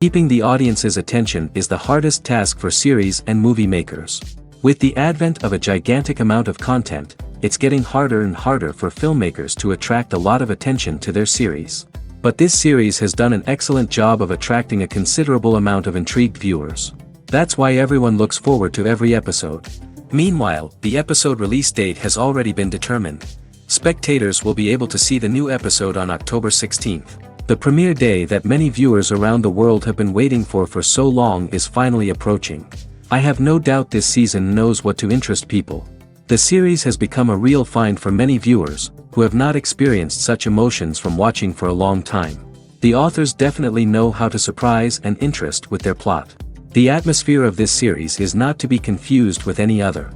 Keeping the audience's attention is the hardest task for series and movie makers. With the advent of a gigantic amount of content, it's getting harder and harder for filmmakers to attract a lot of attention to their series. But this series has done an excellent job of attracting a considerable amount of intrigued viewers. That's why everyone looks forward to every episode. Meanwhile, the episode release date has already been determined. Spectators will be able to see the new episode on October 16th. The premiere day that many viewers around the world have been waiting for so long is finally approaching. I have no doubt this season knows what to interest people. The series has become a real find for many viewers, who have not experienced such emotions from watching for a long time. The authors definitely know how to surprise and interest with their plot. The atmosphere of this series is not to be confused with any other.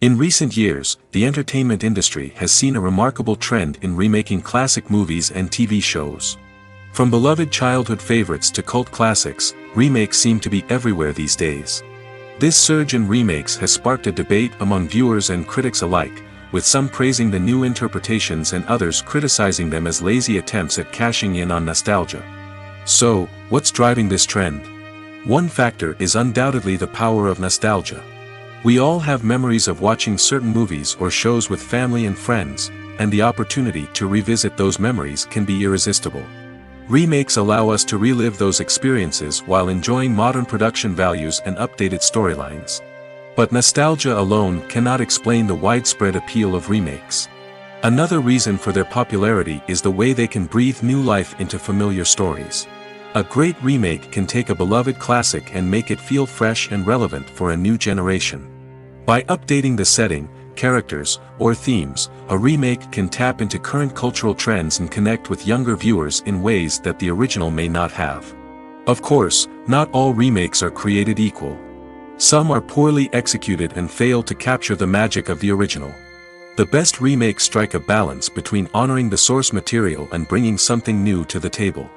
In recent years, the entertainment industry has seen a remarkable trend in remaking classic movies and TV shows. From beloved childhood favorites to cult classics, remakes seem to be everywhere these days. This surge in remakes has sparked a debate among viewers and critics alike, with some praising the new interpretations and others criticizing them as lazy attempts at cashing in on nostalgia. So, what's driving this trend? One factor is undoubtedly the power of nostalgia. We all have memories of watching certain movies or shows with family and friends, and the opportunity to revisit those memories can be irresistible. Remakes allow us to relive those experiences while enjoying modern production values and updated storylines. But nostalgia alone cannot explain the widespread appeal of remakes. Another reason for their popularity is the way they can breathe new life into familiar stories. A great remake can take a beloved classic and make it feel fresh and relevant for a new generation. By updating the setting, characters, or themes, a remake can tap into current cultural trends and connect with younger viewers in ways that the original may not have. Of course, not all remakes are created equal. Some are poorly executed and fail to capture the magic of the original. The best remakes strike a balance between honoring the source material and bringing something new to the table.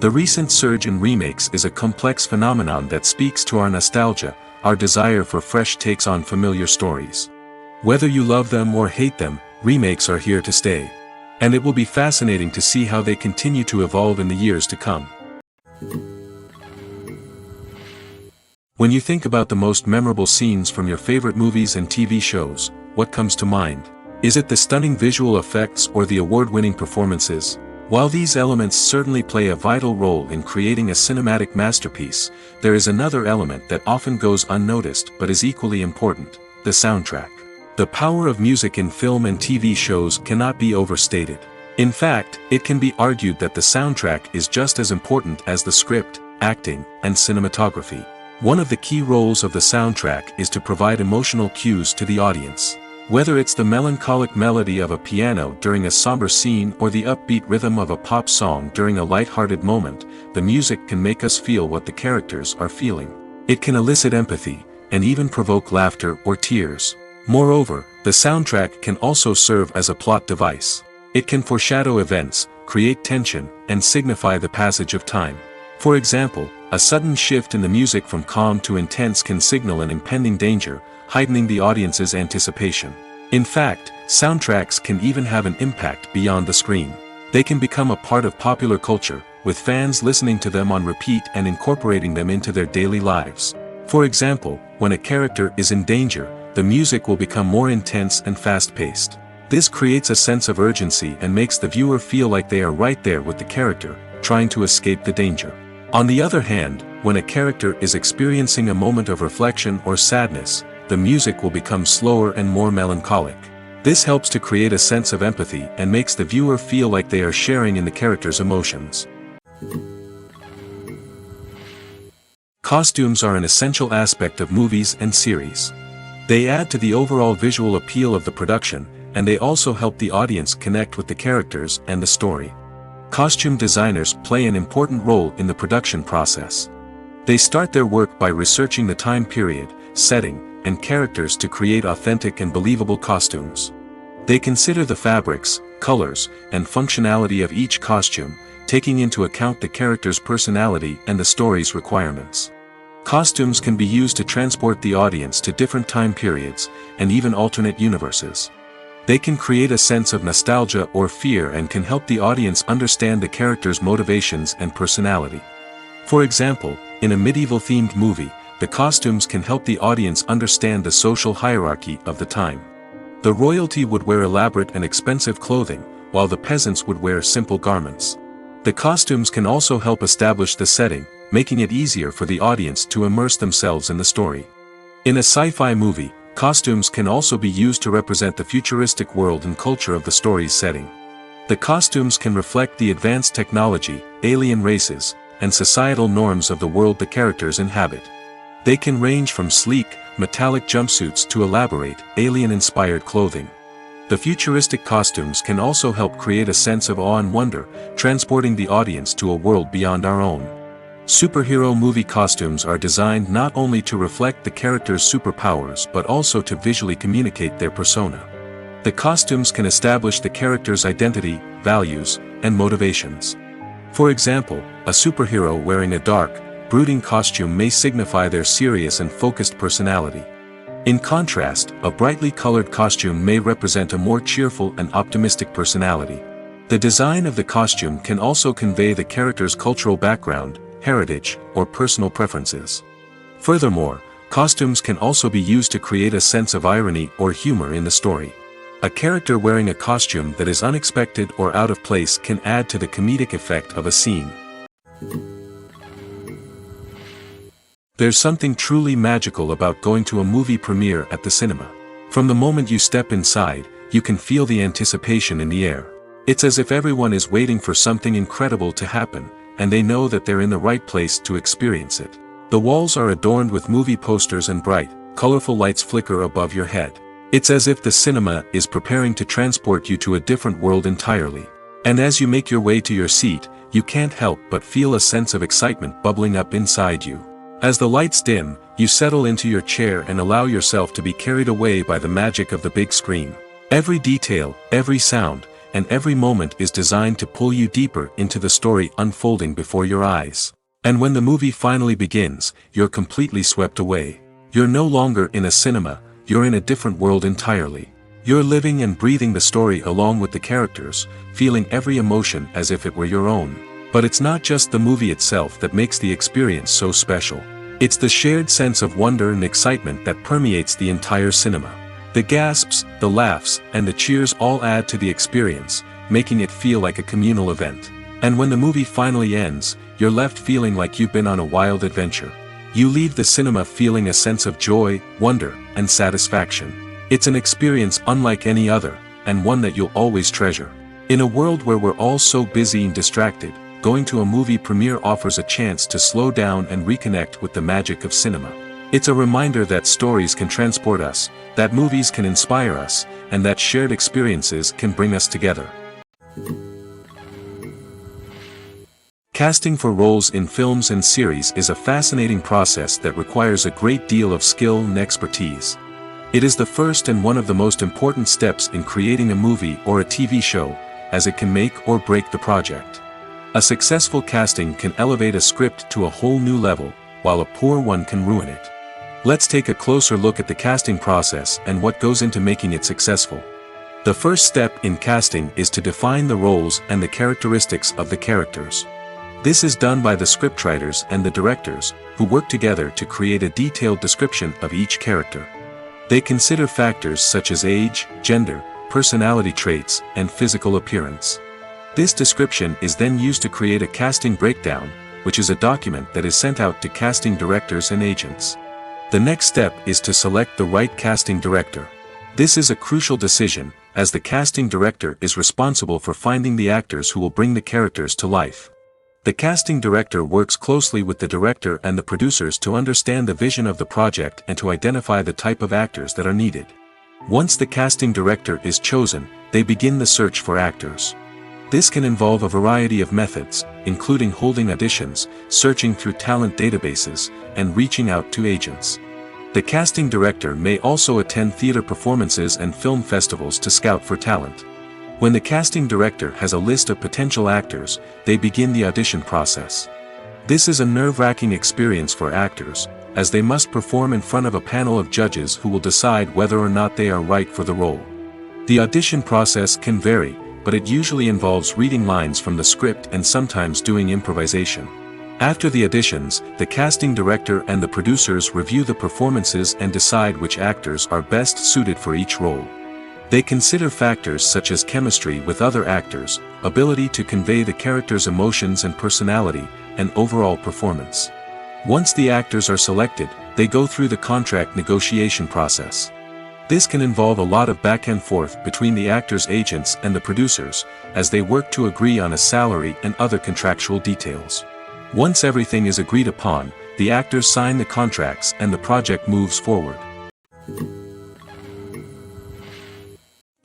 The recent surge in remakes is a complex phenomenon that speaks to our nostalgia, our desire for fresh takes on familiar stories. Whether you love them or hate them, remakes are here to stay. And it will be fascinating to see how they continue to evolve in the years to come. When you think about the most memorable scenes from your favorite movies and TV shows, what comes to mind? Is it the stunning visual effects or the award-winning performances? While these elements certainly play a vital role in creating a cinematic masterpiece, there is another element that often goes unnoticed but is equally important: the soundtrack. The power of music in film and TV shows cannot be overstated. In fact, it can be argued that the soundtrack is just as important as the script, acting, and cinematography. One of the key roles of the soundtrack is to provide emotional cues to the audience. Whether it's the melancholic melody of a piano during a somber scene or the upbeat rhythm of a pop song during a light-hearted moment, the music can make us feel what the characters are feeling. It can elicit empathy, and even provoke laughter or tears. Moreover, the soundtrack can also serve as a plot device. It can foreshadow events, create tension, and signify the passage of time. For example, a sudden shift in the music from calm to intense can signal an impending danger, heightening the audience's anticipation. In fact, soundtracks can even have an impact beyond the screen. They can become a part of popular culture, with fans listening to them on repeat and incorporating them into their daily lives. For example, when a character is in danger, the music will become more intense and fast-paced. This creates a sense of urgency and makes the viewer feel like they are right there with the character, trying to escape the danger. On the other hand, when a character is experiencing a moment of reflection or sadness, the music will become slower and more melancholic. This helps to create a sense of empathy and makes the viewer feel like they are sharing in the character's emotions. Costumes are an essential aspect of movies and series. They add to the overall visual appeal of the production, and they also help the audience connect with the characters and the story. Costume designers play an important role in the production process. They start their work by researching the time period, setting, and characters to create authentic and believable costumes. They consider the fabrics, colors, and functionality of each costume, taking into account the character's personality and the story's requirements. Costumes can be used to transport the audience to different time periods, and even alternate universes. They can create a sense of nostalgia or fear and can help the audience understand the character's motivations and personality. For example, in a medieval-themed movie, the costumes can help the audience understand the social hierarchy of the time. The royalty would wear elaborate and expensive clothing, while the peasants would wear simple garments. The costumes can also help establish the setting, making it easier for the audience to immerse themselves in the story. In a sci-fi movie, costumes can also be used to represent the futuristic world and culture of the story's setting. The costumes can reflect the advanced technology, alien races, and societal norms of the world the characters inhabit. They can range from sleek, metallic jumpsuits to elaborate, alien-inspired clothing. The futuristic costumes can also help create a sense of awe and wonder, transporting the audience to a world beyond our own. Superhero movie costumes are designed not only to reflect the character's superpowers but also to visually communicate their persona. The costumes can establish the character's identity, values, and motivations. For example, a superhero wearing a dark, brooding costume may signify their serious and focused personality. In contrast, a brightly colored costume may represent a more cheerful and optimistic personality. The design of the costume can also convey the character's cultural background, heritage, or personal preferences. Furthermore, costumes can also be used to create a sense of irony or humor in the story. A character wearing a costume that is unexpected or out of place can add to the comedic effect of a scene. There's something truly magical about going to a movie premiere at the cinema. From the moment you step inside, you can feel the anticipation in the air. It's as if everyone is waiting for something incredible to happen, and they know that they're in the right place to experience it. The walls are adorned with movie posters and bright, colorful lights flicker above your head. It's as if the cinema is preparing to transport you to a different world entirely. And as you make your way to your seat, you can't help but feel a sense of excitement bubbling up inside you. As the lights dim, you settle into your chair and allow yourself to be carried away by the magic of the big screen. Every detail, every sound, and every moment is designed to pull you deeper into the story unfolding before your eyes. And when the movie finally begins, you're completely swept away. You're no longer in a cinema, you're in a different world entirely. You're living and breathing the story along with the characters, feeling every emotion as if it were your own. But it's not just the movie itself that makes the experience so special. It's the shared sense of wonder and excitement that permeates the entire cinema. The gasps, the laughs, and the cheers all add to the experience, making it feel like a communal event. And when the movie finally ends, you're left feeling like you've been on a wild adventure. You leave the cinema feeling a sense of joy, wonder, and satisfaction. It's an experience unlike any other, and one that you'll always treasure. In a world where we're all so busy and distracted, going to a movie premiere offers a chance to slow down and reconnect with the magic of cinema. It's a reminder that stories can transport us, that movies can inspire us, and that shared experiences can bring us together. Casting for roles in films and series is a fascinating process that requires a great deal of skill and expertise. It is the first and one of the most important steps in creating a movie or a TV show, as it can make or break the project. A successful casting can elevate a script to a whole new level, while a poor one can ruin it. Let's take a closer look at the casting process and what goes into making it successful. The first step in casting is to define the roles and the characteristics of the characters. This is done by the scriptwriters and the directors, who work together to create a detailed description of each character. They consider factors such as age, gender, personality traits, and physical appearance. This description is then used to create a casting breakdown, which is a document that is sent out to casting directors and agents. The next step is to select the right casting director. This is a crucial decision, as the casting director is responsible for finding the actors who will bring the characters to life. The casting director works closely with the director and the producers to understand the vision of the project and to identify the type of actors that are needed. Once the casting director is chosen, they begin the search for actors. This can involve a variety of methods, including holding auditions, searching through talent databases, and reaching out to agents. The casting director may also attend theater performances and film festivals to scout for talent. When the casting director has a list of potential actors, they begin the audition process. This is a nerve-wracking experience for actors, as they must perform in front of a panel of judges who will decide whether or not they are right for the role. The audition process can vary, but it usually involves reading lines from the script and sometimes doing improvisation. After the auditions, the casting director and the producers review the performances and decide which actors are best suited for each role. They consider factors such as chemistry with other actors, ability to convey the character's emotions and personality, and overall performance. Once the actors are selected, they go through the contract negotiation process. This can involve a lot of back and forth between the actors' agents and the producers, as they work to agree on a salary and other contractual details. Once everything is agreed upon, the actors sign the contracts and the project moves forward.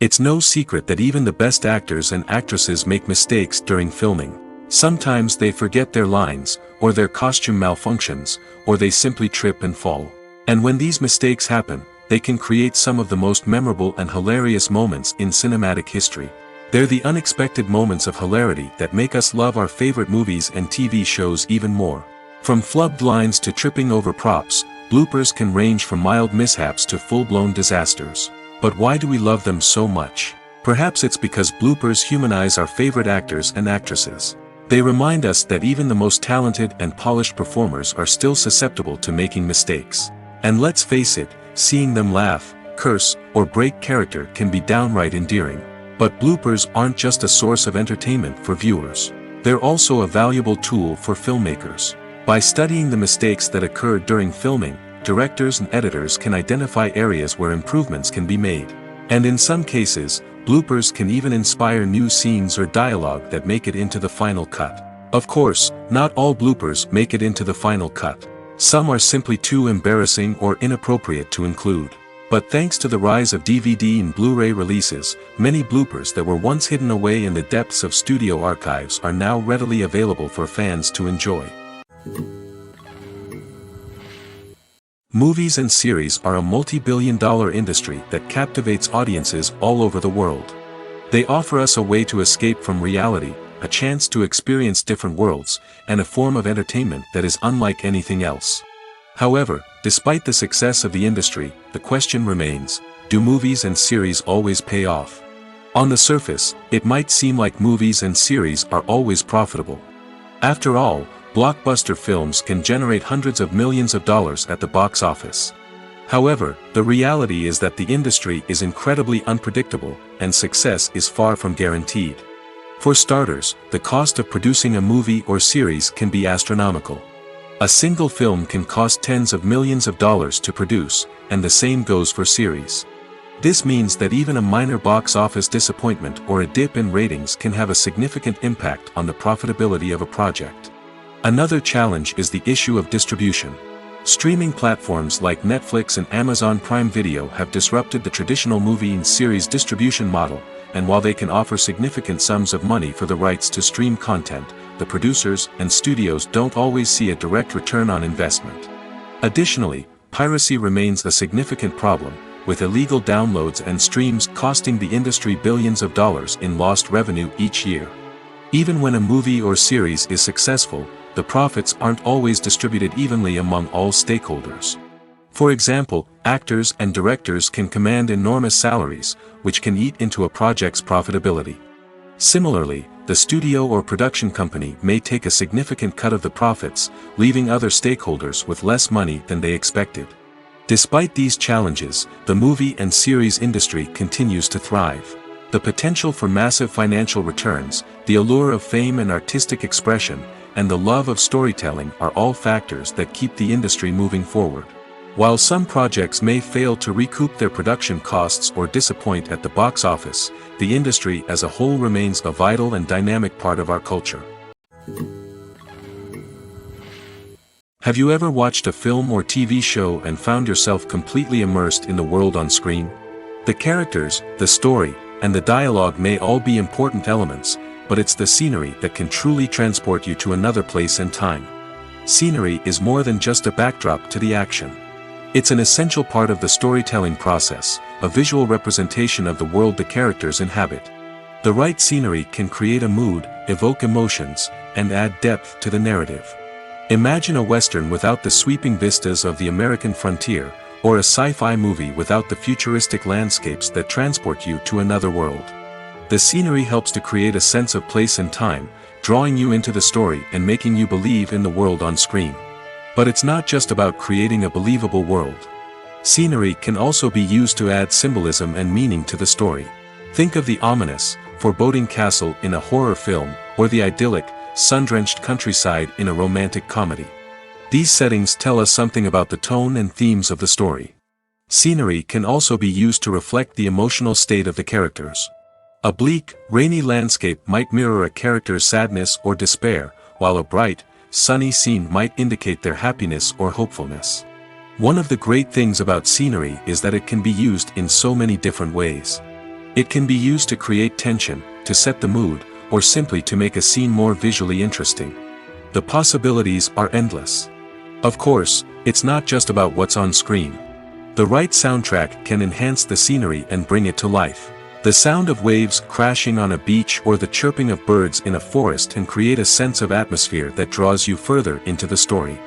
It's no secret that even the best actors and actresses make mistakes during filming. Sometimes they forget their lines, or their costume malfunctions, or they simply trip and fall. And when these mistakes happen, they can create some of the most memorable and hilarious moments in cinematic history. They're the unexpected moments of hilarity that make us love our favorite movies and TV shows even more. From flubbed lines to tripping over props, bloopers can range from mild mishaps to full-blown disasters. But why do we love them so much? Perhaps it's because bloopers humanize our favorite actors and actresses. They remind us that even the most talented and polished performers are still susceptible to making mistakes. And let's face it, seeing them laugh, curse, or break character can be downright endearing. But bloopers aren't just a source of entertainment for viewers. They're also a valuable tool for filmmakers. By studying the mistakes that occurred during filming, directors and editors can identify areas where improvements can be made. And in some cases, bloopers can even inspire new scenes or dialogue that make it into the final cut. Of course, not all bloopers make it into the final cut. Some are simply too embarrassing or inappropriate to include. But thanks to the rise of DVD and Blu-ray releases, many bloopers that were once hidden away in the depths of studio archives are now readily available for fans to enjoy. Movies and series are a multi-billion-dollar industry that captivates audiences all over the world. They offer us a way to escape from reality, a chance to experience different worlds, and a form of entertainment that is unlike anything else. However, despite the success of the industry, the question remains, do movies and series always pay off? On the surface, it might seem like movies and series are always profitable. After all, blockbuster films can generate hundreds of millions of dollars at the box office. However, the reality is that the industry is incredibly unpredictable, and success is far from guaranteed. For starters, the cost of producing a movie or series can be astronomical. A single film can cost tens of millions of dollars to produce, and the same goes for series. This means that even a minor box office disappointment or a dip in ratings can have a significant impact on the profitability of a project. Another challenge is the issue of distribution. Streaming platforms like Netflix and Amazon Prime Video have disrupted the traditional movie and series distribution model, and while they can offer significant sums of money for the rights to stream content, the producers and studios don't always see a direct return on investment. Additionally, piracy remains a significant problem, with illegal downloads and streams costing the industry billions of dollars in lost revenue each year. Even when a movie or series is successful, the profits aren't always distributed evenly among all stakeholders. For example, actors and directors can command enormous salaries, which can eat into a project's profitability. Similarly, the studio or production company may take a significant cut of the profits, leaving other stakeholders with less money than they expected. Despite these challenges, the movie and series industry continues to thrive. The potential for massive financial returns, the allure of fame and artistic expression, and the love of storytelling are all factors that keep the industry moving forward. While some projects may fail to recoup their production costs or disappoint at the box office, the industry as a whole remains a vital and dynamic part of our culture. Have you ever watched a film or TV show and found yourself completely immersed in the world on screen? The characters, the story, and the dialogue may all be important elements, but it's the scenery that can truly transport you to another place and time. Scenery is more than just a backdrop to the action. It's an essential part of the storytelling process, a visual representation of the world the characters inhabit. The right scenery can create a mood, evoke emotions, and add depth to the narrative. Imagine a Western without the sweeping vistas of the American frontier, or a sci-fi movie without the futuristic landscapes that transport you to another world. The scenery helps to create a sense of place and time, drawing you into the story and making you believe in the world on screen. But it's not just about creating a believable world. Scenery can also be used to add symbolism and meaning to the story. Think of the ominous, foreboding castle in a horror film, or the idyllic, sun-drenched countryside in a romantic comedy. These settings tell us something about the tone and themes of the story. Scenery can also be used to reflect the emotional state of the characters. A bleak, rainy landscape might mirror a character's sadness or despair, while a bright, sunny scene might indicate their happiness or hopefulness. One of the great things about scenery is that it can be used in so many different ways. It can be used to create tension, to set the mood, or simply to make a scene more visually interesting. The possibilities are endless. Of course, it's not just about what's on screen. The right soundtrack can enhance the scenery and bring it to life. The sound of waves crashing on a beach or the chirping of birds in a forest can create a sense of atmosphere that draws you further into the story.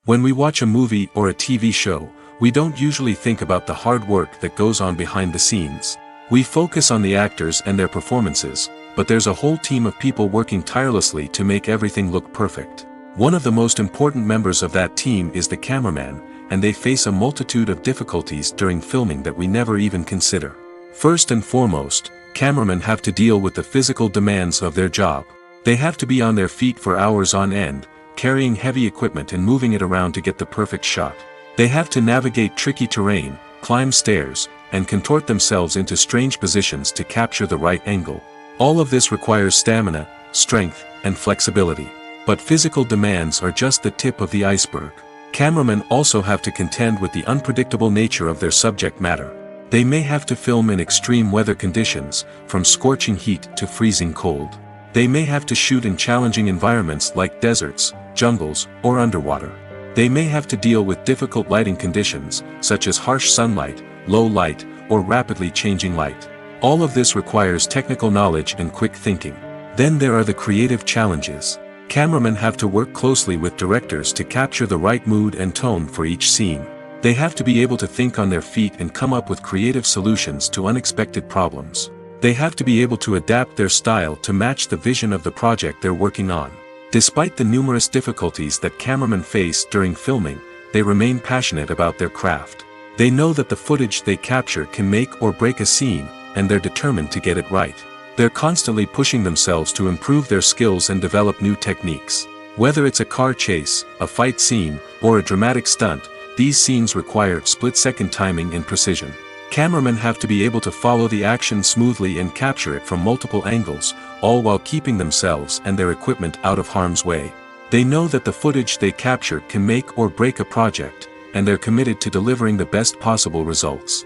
When we watch a movie or a TV show, we don't usually think about the hard work that goes on behind the scenes. We focus on the actors and their performances, but there's a whole team of people working tirelessly to make everything look perfect. One of the most important members of that team is the cameraman, and they face a multitude of difficulties during filming that we never even consider. First and foremost, cameramen have to deal with the physical demands of their job. They have to be on their feet for hours on end, carrying heavy equipment and moving it around to get the perfect shot. They have to navigate tricky terrain, climb stairs, and contort themselves into strange positions to capture the right angle. All of this requires stamina, strength, and flexibility. But physical demands are just the tip of the iceberg. Cameramen also have to contend with the unpredictable nature of their subject matter. They may have to film in extreme weather conditions, from scorching heat to freezing cold. They may have to shoot in challenging environments like deserts, jungles, or underwater. They may have to deal with difficult lighting conditions, such as harsh sunlight, low light, or rapidly changing light. All of this requires technical knowledge and quick thinking. Then there are the creative challenges. Cameramen have to work closely with directors to capture the right mood and tone for each scene. They have to be able to think on their feet and come up with creative solutions to unexpected problems. They have to be able to adapt their style to match the vision of the project they're working on. Despite the numerous difficulties that cameramen face during filming, they remain passionate about their craft. They know that the footage they capture can make or break a scene, and they're determined to get it right. They're constantly pushing themselves to improve their skills and develop new techniques. Whether it's a car chase, a fight scene, or a dramatic stunt, these scenes require split-second timing and precision. Cameramen have to be able to follow the action smoothly and capture it from multiple angles, all while keeping themselves and their equipment out of harm's way. They know that the footage they capture can make or break a project, and they're committed to delivering the best possible results.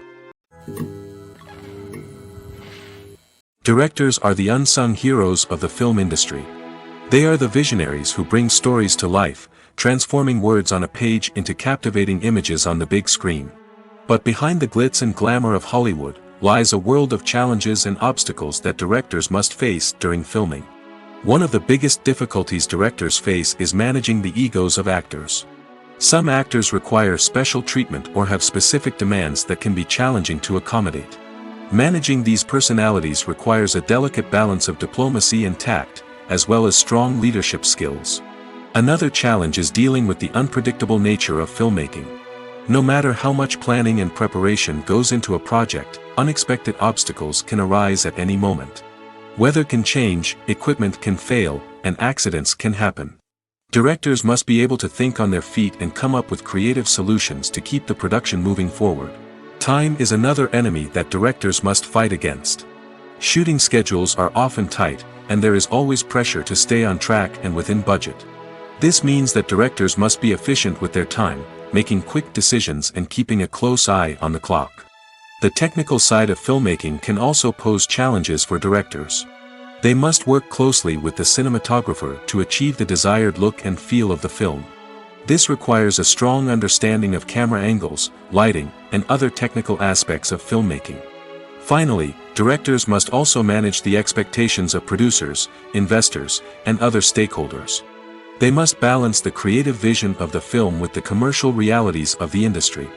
Directors are the unsung heroes of the film industry. They are the visionaries who bring stories to life, transforming words on a page into captivating images on the big screen. But behind the glitz and glamour of Hollywood lies a world of challenges and obstacles that directors must face during filming. One of the biggest difficulties directors face is managing the egos of actors. Some actors require special treatment or have specific demands that can be challenging to accommodate. Managing these personalities requires a delicate balance of diplomacy and tact, as well as strong leadership skills. Another challenge is dealing with the unpredictable nature of filmmaking. No matter how much planning and preparation goes into a project, unexpected obstacles can arise at any moment. Weather can change, equipment can fail, and accidents can happen. Directors must be able to think on their feet and come up with creative solutions to keep the production moving forward. Time is another enemy that directors must fight against. Shooting schedules are often tight, and there is always pressure to stay on track and within budget. This means that directors must be efficient with their time, making quick decisions and keeping a close eye on the clock. The technical side of filmmaking can also pose challenges for directors. They must work closely with the cinematographer to achieve the desired look and feel of the film. This requires a strong understanding of camera angles, lighting, and other technical aspects of filmmaking. Finally, directors must also manage the expectations of producers, investors, and other stakeholders. They must balance the creative vision of the film with the commercial realities of the industry.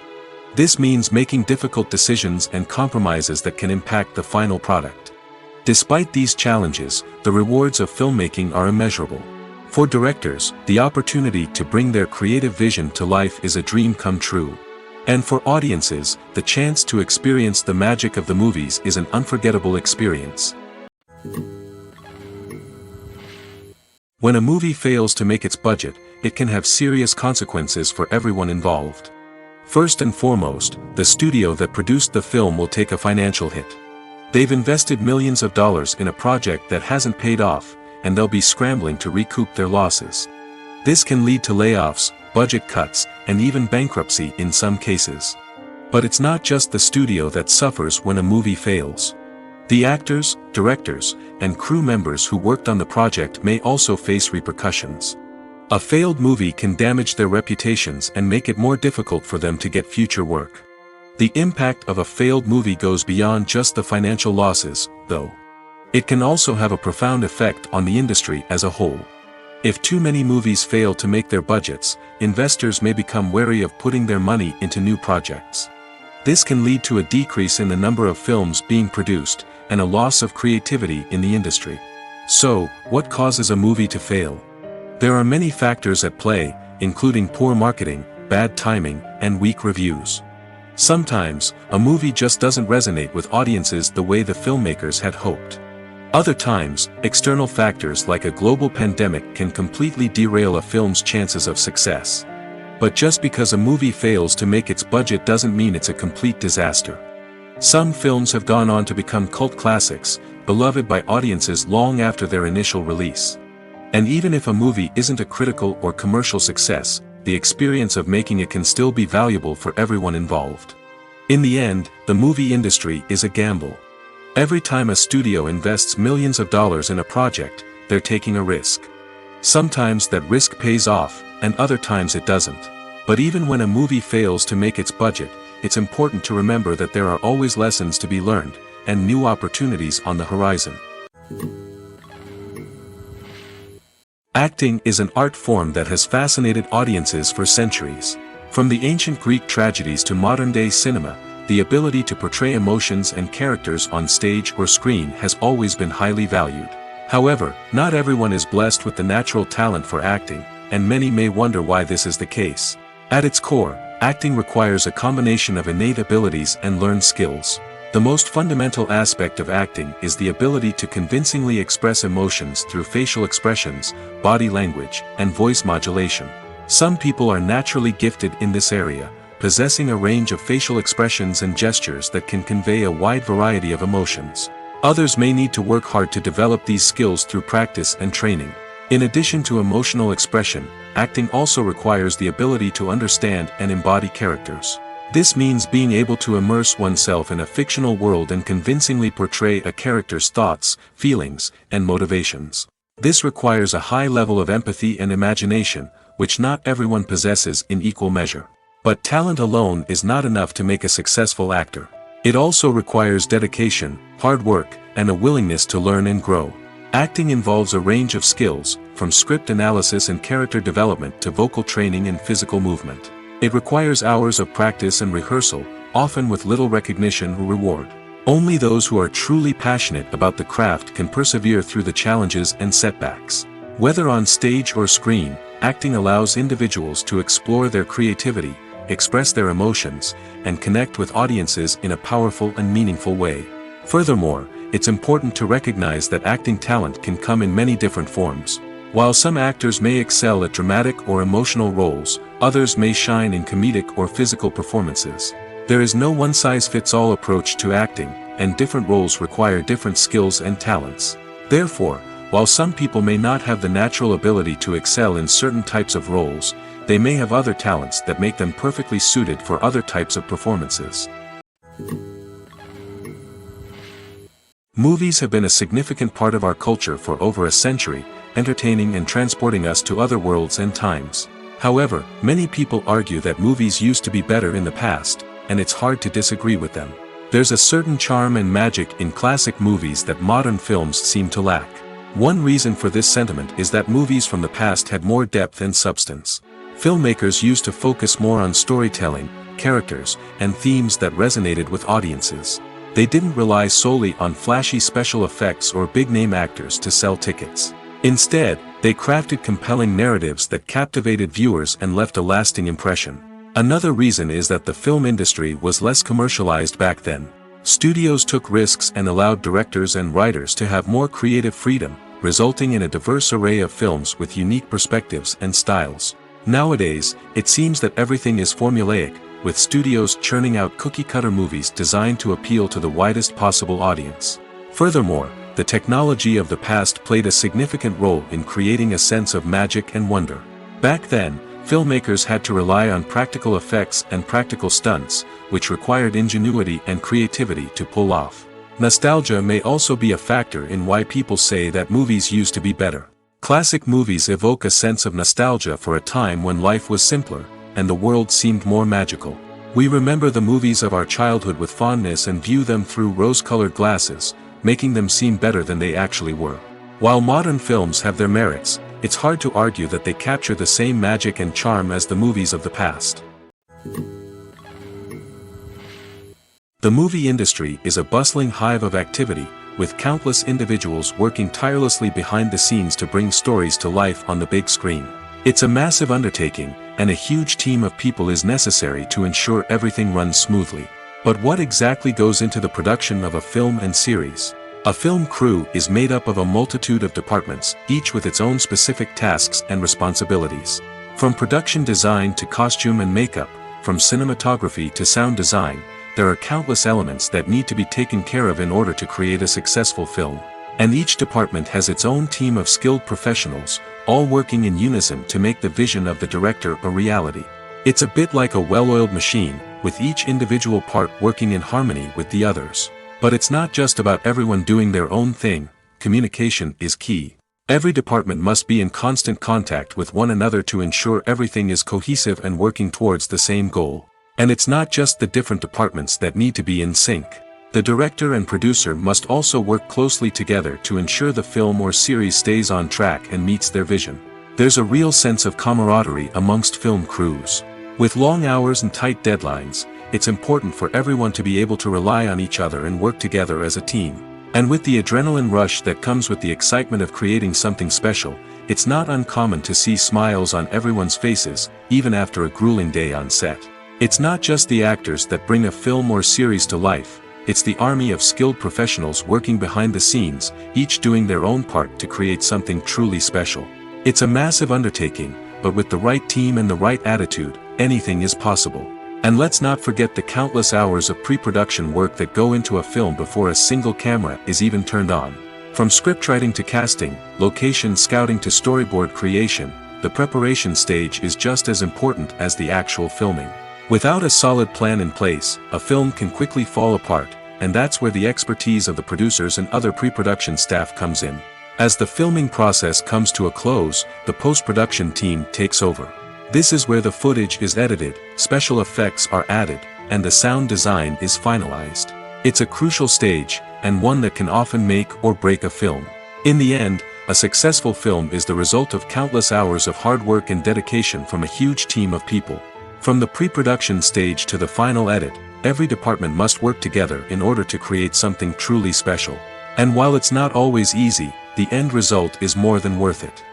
This means making difficult decisions and compromises that can impact the final product. Despite these challenges, the rewards of filmmaking are immeasurable. For directors, the opportunity to bring their creative vision to life is a dream come true. And for audiences, the chance to experience the magic of the movies is an unforgettable experience. When a movie fails to make its budget, it can have serious consequences for everyone involved. First and foremost, the studio that produced the film will take a financial hit. They've invested millions of dollars in a project that hasn't paid off, and they'll be scrambling to recoup their losses. This can lead to layoffs, budget cuts, and even bankruptcy in some cases. But it's not just the studio that suffers when a movie fails. The actors, directors, and crew members who worked on the project may also face repercussions. A failed movie can damage their reputations and make it more difficult for them to get future work. The impact of a failed movie goes beyond just the financial losses, though. It can also have a profound effect on the industry as a whole. If too many movies fail to make their budgets, investors may become wary of putting their money into new projects. This can lead to a decrease in the number of films being produced, and a loss of creativity in the industry. So, what causes a movie to fail? There are many factors at play, including poor marketing, bad timing, and weak reviews. Sometimes, a movie just doesn't resonate with audiences the way the filmmakers had hoped. Other times, external factors like a global pandemic can completely derail a film's chances of success. But just because a movie fails to make its budget doesn't mean it's a complete disaster. Some films have gone on to become cult classics, beloved by audiences long after their initial release. And even if a movie isn't a critical or commercial success, the experience of making it can still be valuable for everyone involved. In the end, the movie industry is a gamble. Every time a studio invests millions of dollars in a project, they're taking a risk. Sometimes that risk pays off, and other times it doesn't. But even when a movie fails to make its budget, it's important to remember that there are always lessons to be learned, and new opportunities on the horizon. Acting is an art form that has fascinated audiences for centuries. From the ancient Greek tragedies to modern-day cinema, the ability to portray emotions and characters on stage or screen has always been highly valued. However, not everyone is blessed with the natural talent for acting, and many may wonder why this is the case. At its core, acting requires a combination of innate abilities and learned skills. The most fundamental aspect of acting is the ability to convincingly express emotions through facial expressions, body language, and voice modulation. Some people are naturally gifted in this area, possessing a range of facial expressions and gestures that can convey a wide variety of emotions. Others may need to work hard to develop these skills through practice and training. In addition to emotional expression, acting also requires the ability to understand and embody characters. This means being able to immerse oneself in a fictional world and convincingly portray a character's thoughts, feelings, and motivations. This requires a high level of empathy and imagination, which not everyone possesses in equal measure. But talent alone is not enough to make a successful actor. It also requires dedication, hard work, and a willingness to learn and grow. Acting involves a range of skills, from script analysis and character development to vocal training and physical movement. It requires hours of practice and rehearsal, often with little recognition or reward. Only those who are truly passionate about the craft can persevere through the challenges and setbacks. Whether on stage or screen, acting allows individuals to explore their creativity, express their emotions, and connect with audiences in a powerful and meaningful way. Furthermore, it's important to recognize that acting talent can come in many different forms. While some actors may excel at dramatic or emotional roles, others may shine in comedic or physical performances. There is no one-size-fits-all approach to acting, and different roles require different skills and talents. Therefore, while some people may not have the natural ability to excel in certain types of roles, they may have other talents that make them perfectly suited for other types of performances. Movies have been a significant part of our culture for over a century, entertaining and transporting us to other worlds and times. However, many people argue that movies used to be better in the past, and it's hard to disagree with them. There's a certain charm and magic in classic movies that modern films seem to lack. One reason for this sentiment is that movies from the past had more depth and substance. Filmmakers used to focus more on storytelling, characters, and themes that resonated with audiences. They didn't rely solely on flashy special effects or big-name actors to sell tickets. Instead, they crafted compelling narratives that captivated viewers and left a lasting impression. Another reason is that the film industry was less commercialized back then. Studios took risks and allowed directors and writers to have more creative freedom, resulting in a diverse array of films with unique perspectives and styles. Nowadays, it seems that everything is formulaic, with studios churning out cookie-cutter movies designed to appeal to the widest possible audience. Furthermore, the technology of the past played a significant role in creating a sense of magic and wonder. Back then, filmmakers had to rely on practical effects and practical stunts, which required ingenuity and creativity to pull off. Nostalgia may also be a factor in why people say that movies used to be better. Classic movies evoke a sense of nostalgia for a time when life was simpler, and the world seemed more magical. We remember the movies of our childhood with fondness and view them through rose-colored glasses, making them seem better than they actually were. While modern films have their merits, it's hard to argue that they capture the same magic and charm as the movies of the past. The movie industry is a bustling hive of activity, with countless individuals working tirelessly behind the scenes to bring stories to life on the big screen. It's a massive undertaking, and a huge team of people is necessary to ensure everything runs smoothly. But what exactly goes into the production of a film and series? A film crew is made up of a multitude of departments, each with its own specific tasks and responsibilities. From production design to costume and makeup, from cinematography to sound design, there are countless elements that need to be taken care of in order to create a successful film. And each department has its own team of skilled professionals, all working in unison to make the vision of the director a reality. It's a bit like a well-oiled machine, with each individual part working in harmony with the others. But it's not just about everyone doing their own thing. Communication is key. Every department must be in constant contact with one another to ensure everything is cohesive and working towards the same goal. And it's not just the different departments that need to be in sync. The director and producer must also work closely together to ensure the film or series stays on track and meets their vision. There's a real sense of camaraderie amongst film crews. With long hours and tight deadlines, it's important for everyone to be able to rely on each other and work together as a team. And with the adrenaline rush that comes with the excitement of creating something special, it's not uncommon to see smiles on everyone's faces, even after a grueling day on set. It's not just the actors that bring a film or series to life, it's the army of skilled professionals working behind the scenes, each doing their own part to create something truly special. It's a massive undertaking, but with the right team and the right attitude, anything is possible. And let's not forget the countless hours of pre-production work that go into a film before a single camera is even turned on. From scriptwriting to casting, location scouting to storyboard creation, the preparation stage is just as important as the actual filming. Without a solid plan in place, a film can quickly fall apart, and that's where the expertise of the producers and other pre-production staff comes in. As the filming process comes to a close, the post-production team takes over. This is where the footage is edited, special effects are added, and the sound design is finalized. It's a crucial stage, and one that can often make or break a film. In the end, a successful film is the result of countless hours of hard work and dedication from a huge team of people. From the pre-production stage to the final edit, every department must work together in order to create something truly special. And while it's not always easy, the end result is more than worth it.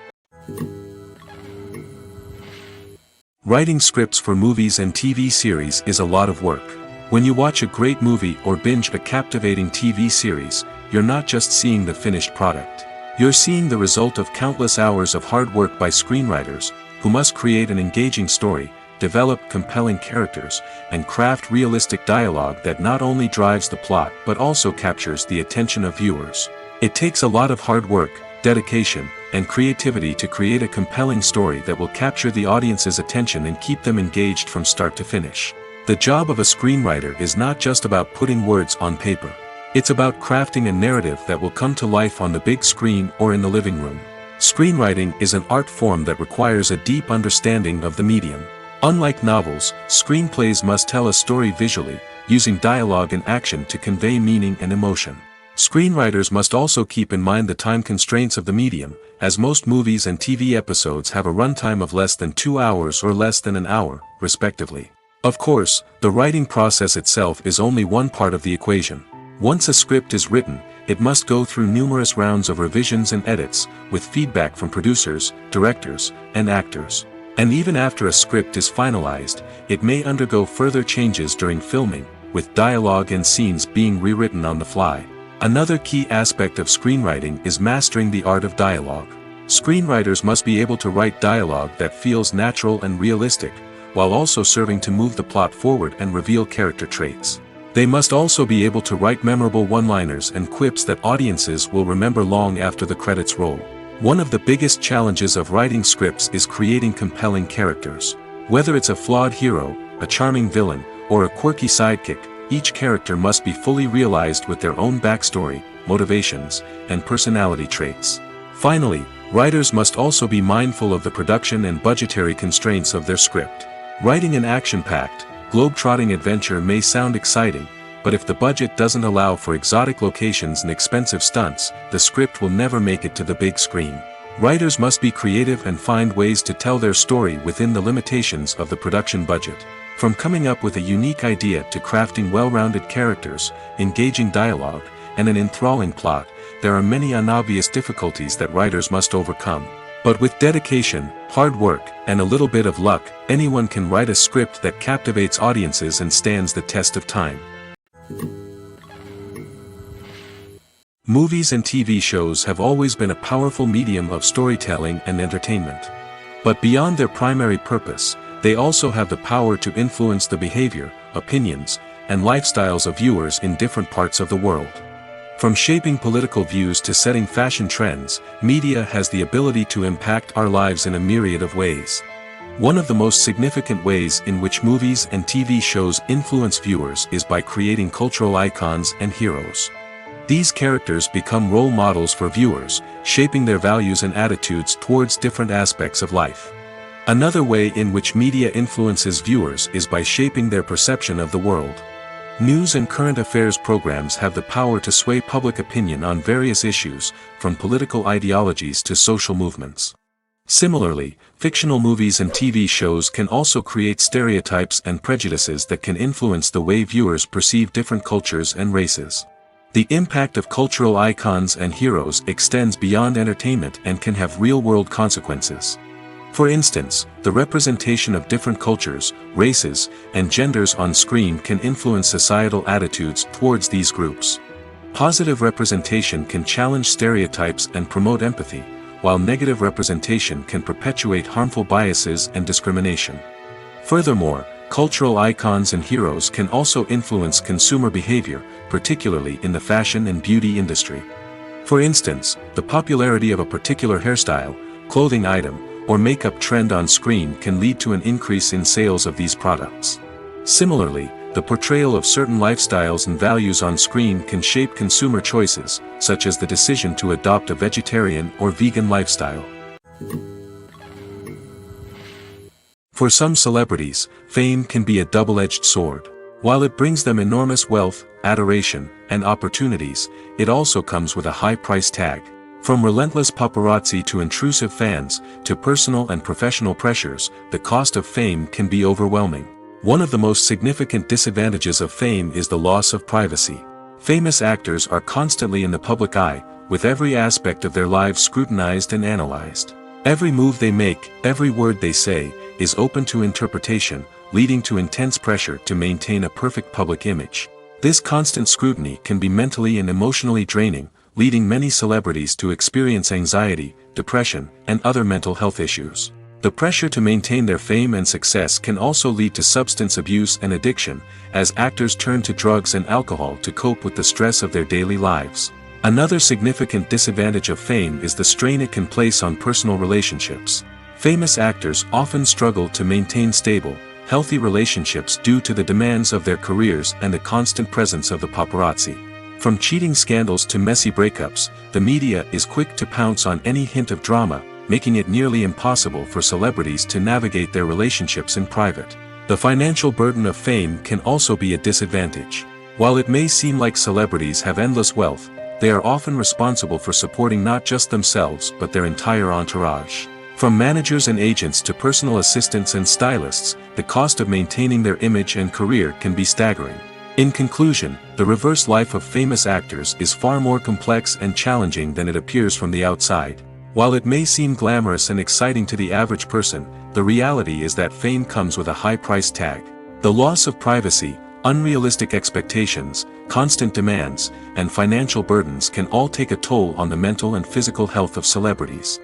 Writing scripts for movies and TV series is a lot of work. When you watch a great movie or binge a captivating TV series, you're not just seeing the finished product. You're seeing the result of countless hours of hard work by screenwriters, who must create an engaging story, develop compelling characters, and craft realistic dialogue that not only drives the plot but also captures the attention of viewers. It takes a lot of hard work, dedication, and creativity to create a compelling story that will capture the audience's attention and keep them engaged from start to finish. The job of a screenwriter is not just about putting words on paper. It's about crafting a narrative that will come to life on the big screen or in the living room. Screenwriting is an art form that requires a deep understanding of the medium. Unlike novels, screenplays must tell a story visually, using dialogue and action to convey meaning and emotion. Screenwriters must also keep in mind the time constraints of the medium, as most movies and TV episodes have a runtime of less than 2 hours or less than an hour, respectively. Of course, the writing process itself is only one part of the equation. Once a script is written, it must go through numerous rounds of revisions and edits, with feedback from producers, directors, and actors. And even after a script is finalized, it may undergo further changes during filming, with dialogue and scenes being rewritten on the fly. Another key aspect of screenwriting is mastering the art of dialogue. Screenwriters must be able to write dialogue that feels natural and realistic, while also serving to move the plot forward and reveal character traits. They must also be able to write memorable one-liners and quips that audiences will remember long after the credits roll. One of the biggest challenges of writing scripts is creating compelling characters. Whether it's a flawed hero, a charming villain, or a quirky sidekick, each character must be fully realized with their own backstory, motivations, and personality traits. Finally, writers must also be mindful of the production and budgetary constraints of their script. Writing an action-packed, globe-trotting adventure may sound exciting, but if the budget doesn't allow for exotic locations and expensive stunts, the script will never make it to the big screen. Writers must be creative and find ways to tell their story within the limitations of the production budget. From coming up with a unique idea to crafting well-rounded characters, engaging dialogue, and an enthralling plot, there are many unobvious difficulties that writers must overcome. But with dedication, hard work, and a little bit of luck, anyone can write a script that captivates audiences and stands the test of time. Movies and TV shows have always been a powerful medium of storytelling and entertainment. But beyond their primary purpose, they also have the power to influence the behavior, opinions, and lifestyles of viewers in different parts of the world. From shaping political views to setting fashion trends, media has the ability to impact our lives in a myriad of ways. One of the most significant ways in which movies and TV shows influence viewers is by creating cultural icons and heroes. These characters become role models for viewers, shaping their values and attitudes towards different aspects of life. Another way in which media influences viewers is by shaping their perception of the world. News and current affairs programs have the power to sway public opinion on various issues, from political ideologies to social movements. Similarly, fictional movies and TV shows can also create stereotypes and prejudices that can influence the way viewers perceive different cultures and races. The impact of cultural icons and heroes extends beyond entertainment and can have real-world consequences. For instance, the representation of different cultures, races, and genders on screen can influence societal attitudes towards these groups. Positive representation can challenge stereotypes and promote empathy, while negative representation can perpetuate harmful biases and discrimination. Furthermore, cultural icons and heroes can also influence consumer behavior, particularly in the fashion and beauty industry. For instance, the popularity of a particular hairstyle, clothing item, or makeup trend on screen can lead to an increase in sales of these products. Similarly, the portrayal of certain lifestyles and values on screen can shape consumer choices, such as the decision to adopt a vegetarian or vegan lifestyle. For some celebrities, fame can be a double-edged sword. While it brings them enormous wealth, adoration, and opportunities, it also comes with a high price tag. From relentless paparazzi to intrusive fans, to personal and professional pressures, the cost of fame can be overwhelming. One of the most significant disadvantages of fame is the loss of privacy. Famous actors are constantly in the public eye, with every aspect of their lives scrutinized and analyzed. Every move they make, every word they say, is open to interpretation, leading to intense pressure to maintain a perfect public image. This constant scrutiny can be mentally and emotionally draining, leading many celebrities to experience anxiety, depression, and other mental health issues. The pressure to maintain their fame and success can also lead to substance abuse and addiction, as actors turn to drugs and alcohol to cope with the stress of their daily lives. Another significant disadvantage of fame is the strain it can place on personal relationships. Famous actors often struggle to maintain stable, healthy relationships due to the demands of their careers and the constant presence of the paparazzi. From cheating scandals to messy breakups, the media is quick to pounce on any hint of drama, making it nearly impossible for celebrities to navigate their relationships in private. The financial burden of fame can also be a disadvantage. While it may seem like celebrities have endless wealth, they are often responsible for supporting not just themselves but their entire entourage. From managers and agents to personal assistants and stylists, the cost of maintaining their image and career can be staggering. In conclusion, the reverse life of famous actors is far more complex and challenging than it appears from the outside. While it may seem glamorous and exciting to the average person, the reality is that fame comes with a high price tag. The loss of privacy, unrealistic expectations, constant demands, and financial burdens can all take a toll on the mental and physical health of celebrities.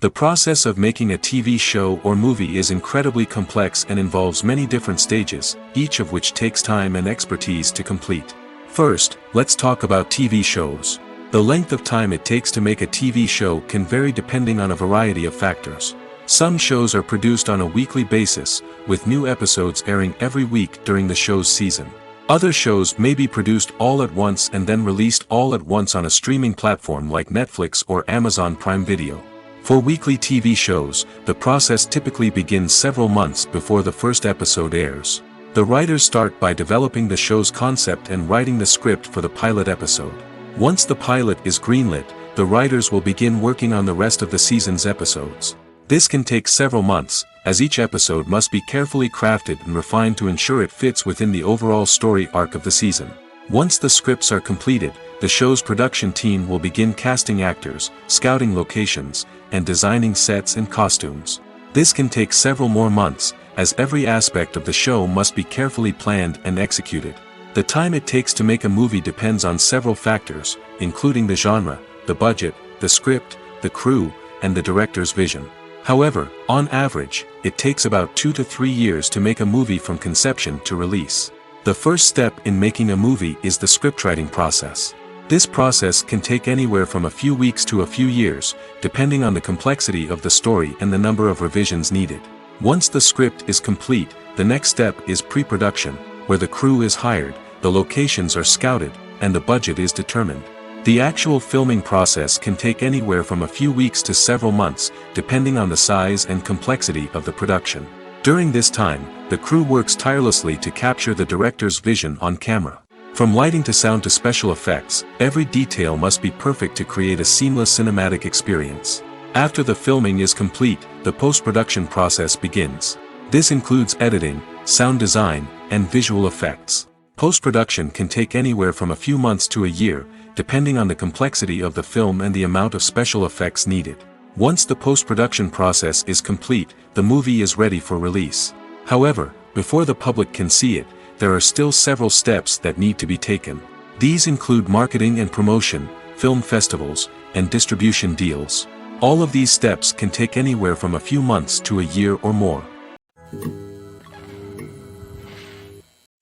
The process of making a TV show or movie is incredibly complex and involves many different stages, each of which takes time and expertise to complete. First, let's talk about TV shows. The length of time it takes to make a TV show can vary depending on a variety of factors. Some shows are produced on a weekly basis, with new episodes airing every week during the show's season. Other shows may be produced all at once and then released all at once on a streaming platform like Netflix or Amazon Prime Video. For weekly TV shows, the process typically begins several months before the first episode airs. The writers start by developing the show's concept and writing the script for the pilot episode. Once the pilot is greenlit, the writers will begin working on the rest of the season's episodes. This can take several months, as each episode must be carefully crafted and refined to ensure it fits within the overall story arc of the season. Once the scripts are completed, the show's production team will begin casting actors, scouting locations, and designing sets and costumes. This can take several more months, as every aspect of the show must be carefully planned and executed. The time it takes to make a movie depends on several factors, including the genre, the budget, the script, the crew, and the director's vision. However, on average, it takes about 2 to 3 years to make a movie from conception to release. The first step in making a movie is the scriptwriting process. This process can take anywhere from a few weeks to a few years, depending on the complexity of the story and the number of revisions needed. Once the script is complete, the next step is pre-production, where the crew is hired, the locations are scouted, and the budget is determined. The actual filming process can take anywhere from a few weeks to several months, depending on the size and complexity of the production. During this time, the crew works tirelessly to capture the director's vision on camera. From lighting to sound to special effects, every detail must be perfect to create a seamless cinematic experience. After the filming is complete, the post-production process begins. This includes editing, sound design, and visual effects. Post-production can take anywhere from a few months to a year, depending on the complexity of the film and the amount of special effects needed. Once the post-production process is complete, the movie is ready for release. However, before the public can see it, there are still several steps that need to be taken. These include marketing and promotion, film festivals, and distribution deals. All of these steps can take anywhere from a few months to a year or more.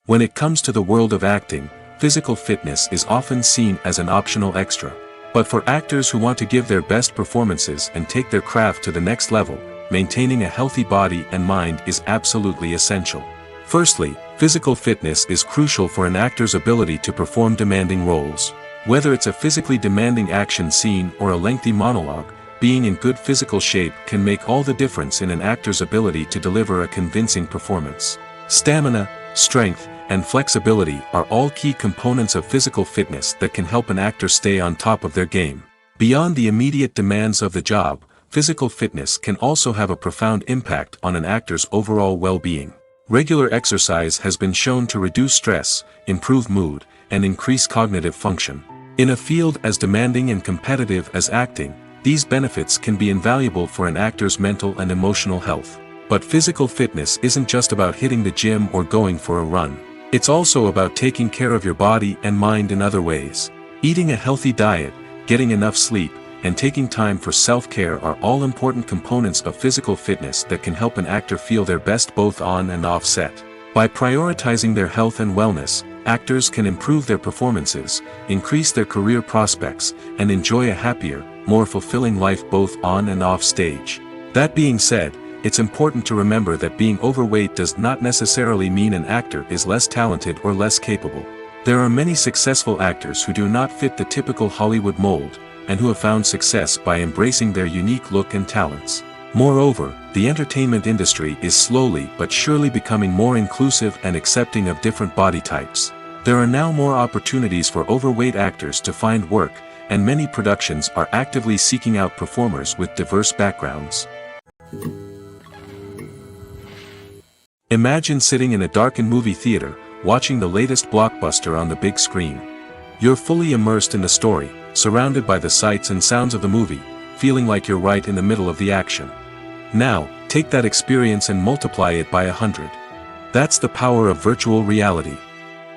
When it comes to the world of acting, physical fitness is often seen as an optional extra. But for actors who want to give their best performances and take their craft to the next level, maintaining a healthy body and mind is absolutely essential. Firstly, physical fitness is crucial for an actor's ability to perform demanding roles. Whether it's a physically demanding action scene or a lengthy monologue, being in good physical shape can make all the difference in an actor's ability to deliver a convincing performance. Stamina, strength, and flexibility are all key components of physical fitness that can help an actor stay on top of their game. Beyond the immediate demands of the job, physical fitness can also have a profound impact on an actor's overall well-being. Regular exercise has been shown to reduce stress, improve mood, and increase cognitive function. In a field as demanding and competitive as acting, these benefits can be invaluable for an actor's mental and emotional health. But physical fitness isn't just about hitting the gym or going for a run. It's also about taking care of your body and mind in other ways. Eating a healthy diet, getting enough sleep, and taking time for self-care are all important components of physical fitness that can help an actor feel their best both on and off set. By prioritizing their health and wellness, actors can improve their performances, increase their career prospects, and enjoy a happier, more fulfilling life both on and off stage. That being said, it's important to remember that being overweight does not necessarily mean an actor is less talented or less capable. There are many successful actors who do not fit the typical Hollywood mold, and who have found success by embracing their unique look and talents. Moreover, the entertainment industry is slowly but surely becoming more inclusive and accepting of different body types. There are now more opportunities for overweight actors to find work, and many productions are actively seeking out performers with diverse backgrounds. Imagine sitting in a darkened movie theater, watching the latest blockbuster on the big screen. You're fully immersed in the story, surrounded by the sights and sounds of the movie, feeling like you're right in the middle of the action. Now, take that experience and multiply it by 100. That's the power of virtual reality.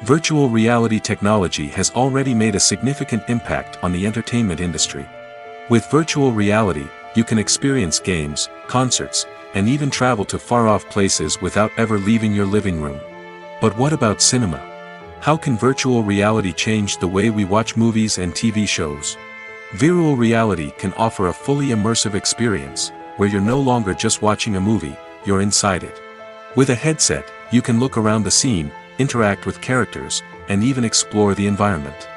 Virtual reality technology has already made a significant impact on the entertainment industry. With virtual reality, you can experience games, concerts, and even travel to far-off places without ever leaving your living room. But what about cinema? How can virtual reality change the way we watch movies and TV shows? Virtual reality can offer a fully immersive experience, where you're no longer just watching a movie, you're inside it. With a headset, you can look around the scene, interact with characters, and even explore the environment.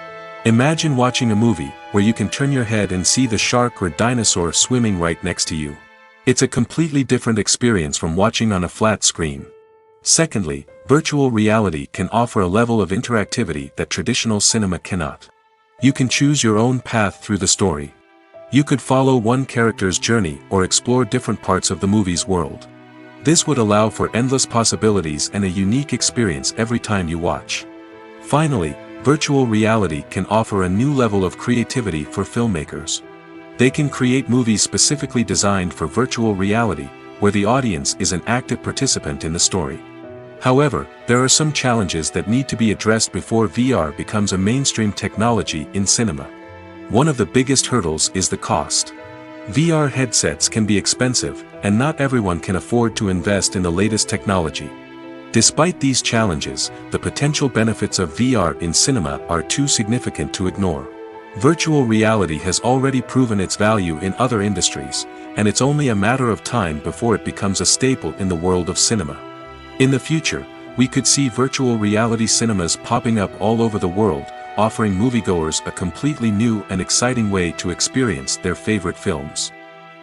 Imagine watching a movie where you can turn your head and see the shark or dinosaur swimming right next to you. It's a completely different experience from watching on a flat screen. Secondly, virtual reality can offer a level of interactivity that traditional cinema cannot. You can choose your own path through the story. You could follow one character's journey or explore different parts of the movie's world. This would allow for endless possibilities and a unique experience every time you watch. Finally, virtual reality can offer a new level of creativity for filmmakers. They can create movies specifically designed for virtual reality, where the audience is an active participant in the story. However, there are some challenges that need to be addressed before VR becomes a mainstream technology in cinema. One of the biggest hurdles is the cost. VR headsets can be expensive, and not everyone can afford to invest in the latest technology. Despite these challenges, the potential benefits of VR in cinema are too significant to ignore. Virtual reality has already proven its value in other industries, and it's only a matter of time before it becomes a staple in the world of cinema. In the future, we could see virtual reality cinemas popping up all over the world, offering moviegoers a completely new and exciting way to experience their favorite films.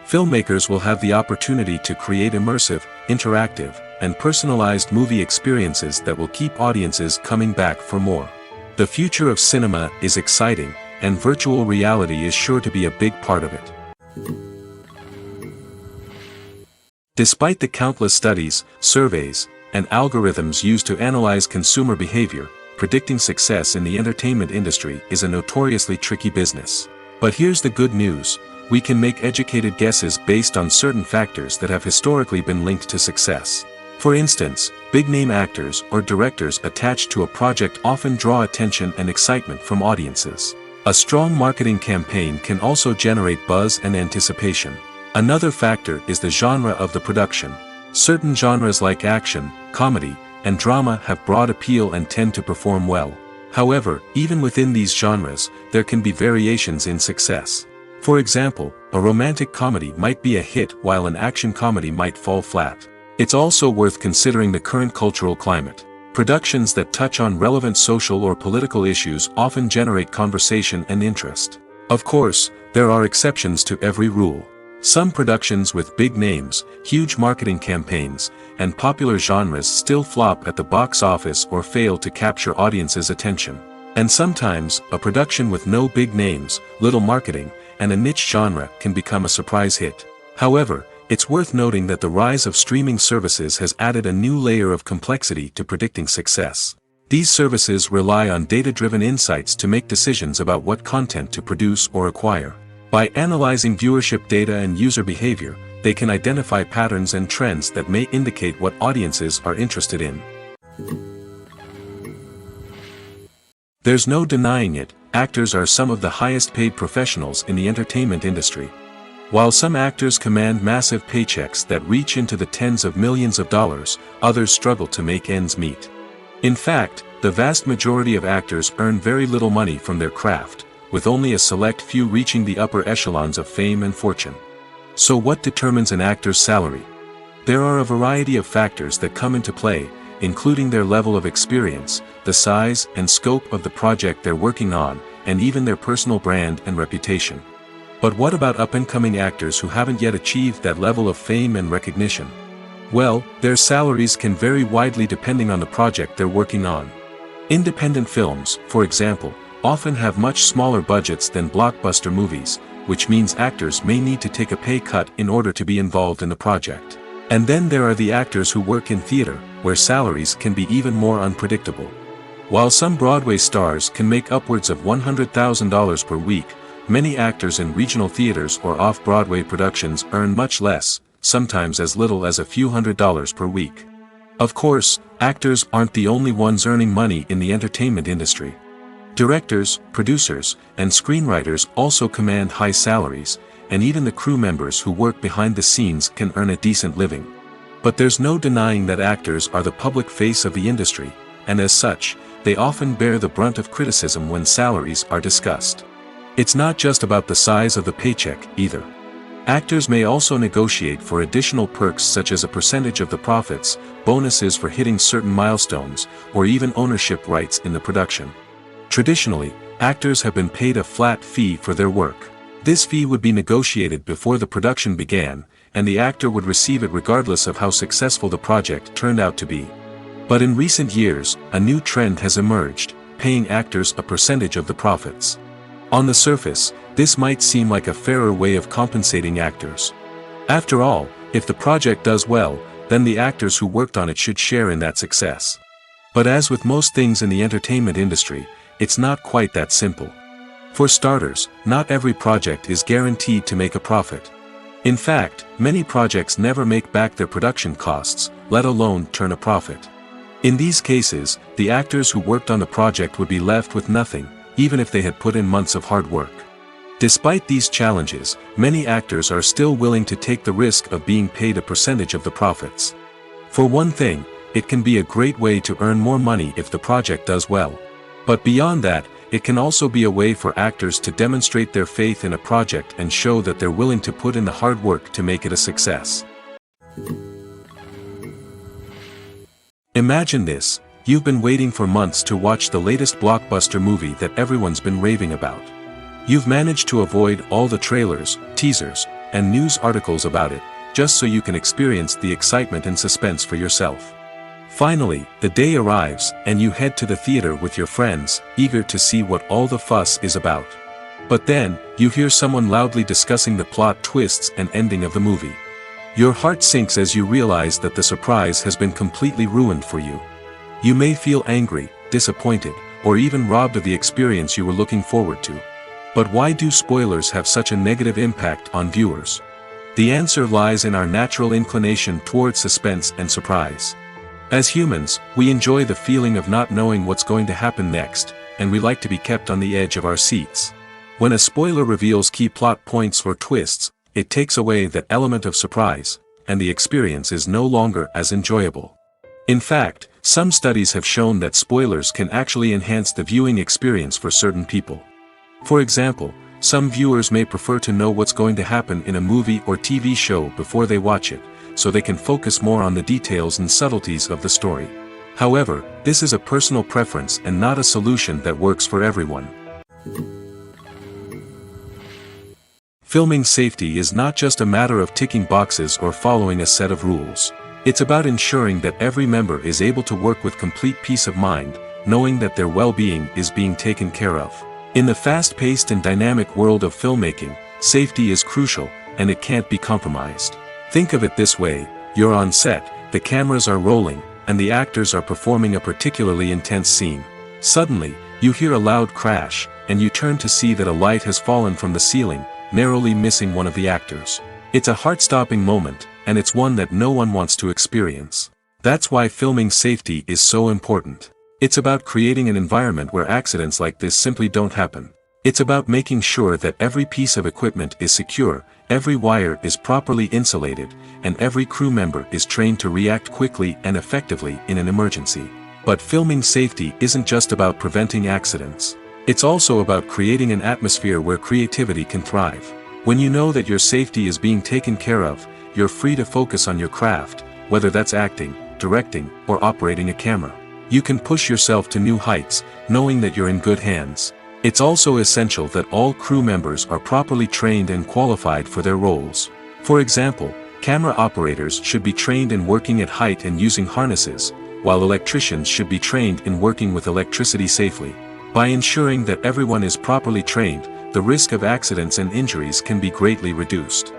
Filmmakers will have the opportunity to create immersive, interactive, and personalized movie experiences that will keep audiences coming back for more. The future of cinema is exciting, and virtual reality is sure to be a big part of it. Despite the countless studies, surveys, and algorithms used to analyze consumer behavior, predicting success in the entertainment industry is a notoriously tricky business. But here's the good news: we can make educated guesses based on certain factors that have historically been linked to success. For instance, big-name actors or directors attached to a project often draw attention and excitement from audiences. A strong marketing campaign can also generate buzz and anticipation. Another factor is the genre of the production. Certain genres like action, comedy, and drama have broad appeal and tend to perform well. However, even within these genres, there can be variations in success. For example, a romantic comedy might be a hit while an action comedy might fall flat. It's also worth considering the current cultural climate. Productions that touch on relevant social or political issues often generate conversation and interest. Of course, there are exceptions to every rule. Some productions with big names, huge marketing campaigns, and popular genres still flop at the box office or fail to capture audiences' attention. And sometimes, a production with no big names, little marketing, and a niche genre can become a surprise hit. However, it's worth noting that the rise of streaming services has added a new layer of complexity to predicting success. These services rely on data-driven insights to make decisions about what content to produce or acquire. By analyzing viewership data and user behavior, they can identify patterns and trends that may indicate what audiences are interested in. There's no denying it, actors are some of the highest-paid professionals in the entertainment industry. While some actors command massive paychecks that reach into the tens of millions of dollars, others struggle to make ends meet. In fact, the vast majority of actors earn very little money from their craft, with only a select few reaching the upper echelons of fame and fortune. So what determines an actor's salary? There are a variety of factors that come into play, including their level of experience, the size and scope of the project they're working on, and even their personal brand and reputation. But what about up-and-coming actors who haven't yet achieved that level of fame and recognition? Well, their salaries can vary widely depending on the project they're working on. Independent films, for example, often have much smaller budgets than blockbuster movies, which means actors may need to take a pay cut in order to be involved in the project. And then there are the actors who work in theater, where salaries can be even more unpredictable. While some Broadway stars can make upwards of $100,000 per week, many actors in regional theaters or off-Broadway productions earn much less, sometimes as little as a few $100s per week. Of course, actors aren't the only ones earning money in the entertainment industry. Directors, producers, and screenwriters also command high salaries, and even the crew members who work behind the scenes can earn a decent living. But there's no denying that actors are the public face of the industry, and as such, they often bear the brunt of criticism when salaries are discussed. It's not just about the size of the paycheck, either. Actors may also negotiate for additional perks such as a percentage of the profits, bonuses for hitting certain milestones, or even ownership rights in the production. Traditionally, actors have been paid a flat fee for their work. This fee would be negotiated before the production began, and the actor would receive it regardless of how successful the project turned out to be. But in recent years, a new trend has emerged, paying actors a percentage of the profits. On the surface, this might seem like a fairer way of compensating actors. After all, if the project does well, then the actors who worked on it should share in that success. But as with most things in the entertainment industry, it's not quite that simple. For starters, not every project is guaranteed to make a profit. In fact, many projects never make back their production costs, let alone turn a profit. In these cases, the actors who worked on the project would be left with nothing, even if they had put in months of hard work. Despite these challenges, many actors are still willing to take the risk of being paid a percentage of the profits. For one thing, it can be a great way to earn more money if the project does well. But beyond that, it can also be a way for actors to demonstrate their faith in a project and show that they're willing to put in the hard work to make it a success. Imagine this: you've been waiting for months to watch the latest blockbuster movie that everyone's been raving about. You've managed to avoid all the trailers, teasers, and news articles about it, just so you can experience the excitement and suspense for yourself. Finally, the day arrives, and you head to the theater with your friends, eager to see what all the fuss is about. But then, you hear someone loudly discussing the plot twists and ending of the movie. Your heart sinks as you realize that the surprise has been completely ruined for you. You may feel angry, disappointed, or even robbed of the experience you were looking forward to. But why do spoilers have such a negative impact on viewers? The answer lies in our natural inclination towards suspense and surprise. As humans, we enjoy the feeling of not knowing what's going to happen next, and we like to be kept on the edge of our seats. When a spoiler reveals key plot points or twists, it takes away that element of surprise, and the experience is no longer as enjoyable. In fact, some studies have shown that spoilers can actually enhance the viewing experience for certain people. For example, some viewers may prefer to know what's going to happen in a movie or TV show before they watch it, so they can focus more on the details and subtleties of the story. However, this is a personal preference and not a solution that works for everyone. Filming safety is not just a matter of ticking boxes or following a set of rules. It's about ensuring that every member is able to work with complete peace of mind, knowing that their well-being is being taken care of. In the fast-paced and dynamic world of filmmaking, safety is crucial, and it can't be compromised. Think of it this way: you're on set, the cameras are rolling, and the actors are performing a particularly intense scene. Suddenly, you hear a loud crash, and you turn to see that a light has fallen from the ceiling, narrowly missing one of the actors. It's a heart-stopping moment, and it's one that no one wants to experience. That's why filming safety is so important. It's about creating an environment where accidents like this simply don't happen. It's about making sure that every piece of equipment is secure, every wire is properly insulated, and every crew member is trained to react quickly and effectively in an emergency. But filming safety isn't just about preventing accidents. It's also about creating an atmosphere where creativity can thrive. When you know that your safety is being taken care of, you're free to focus on your craft, whether that's acting, directing, or operating a camera. You can push yourself to new heights, knowing that you're in good hands. It's also essential that all crew members are properly trained and qualified for their roles. For example, camera operators should be trained in working at height and using harnesses, while electricians should be trained in working with electricity safely. By ensuring that everyone is properly trained, the risk of accidents and injuries can be greatly reduced.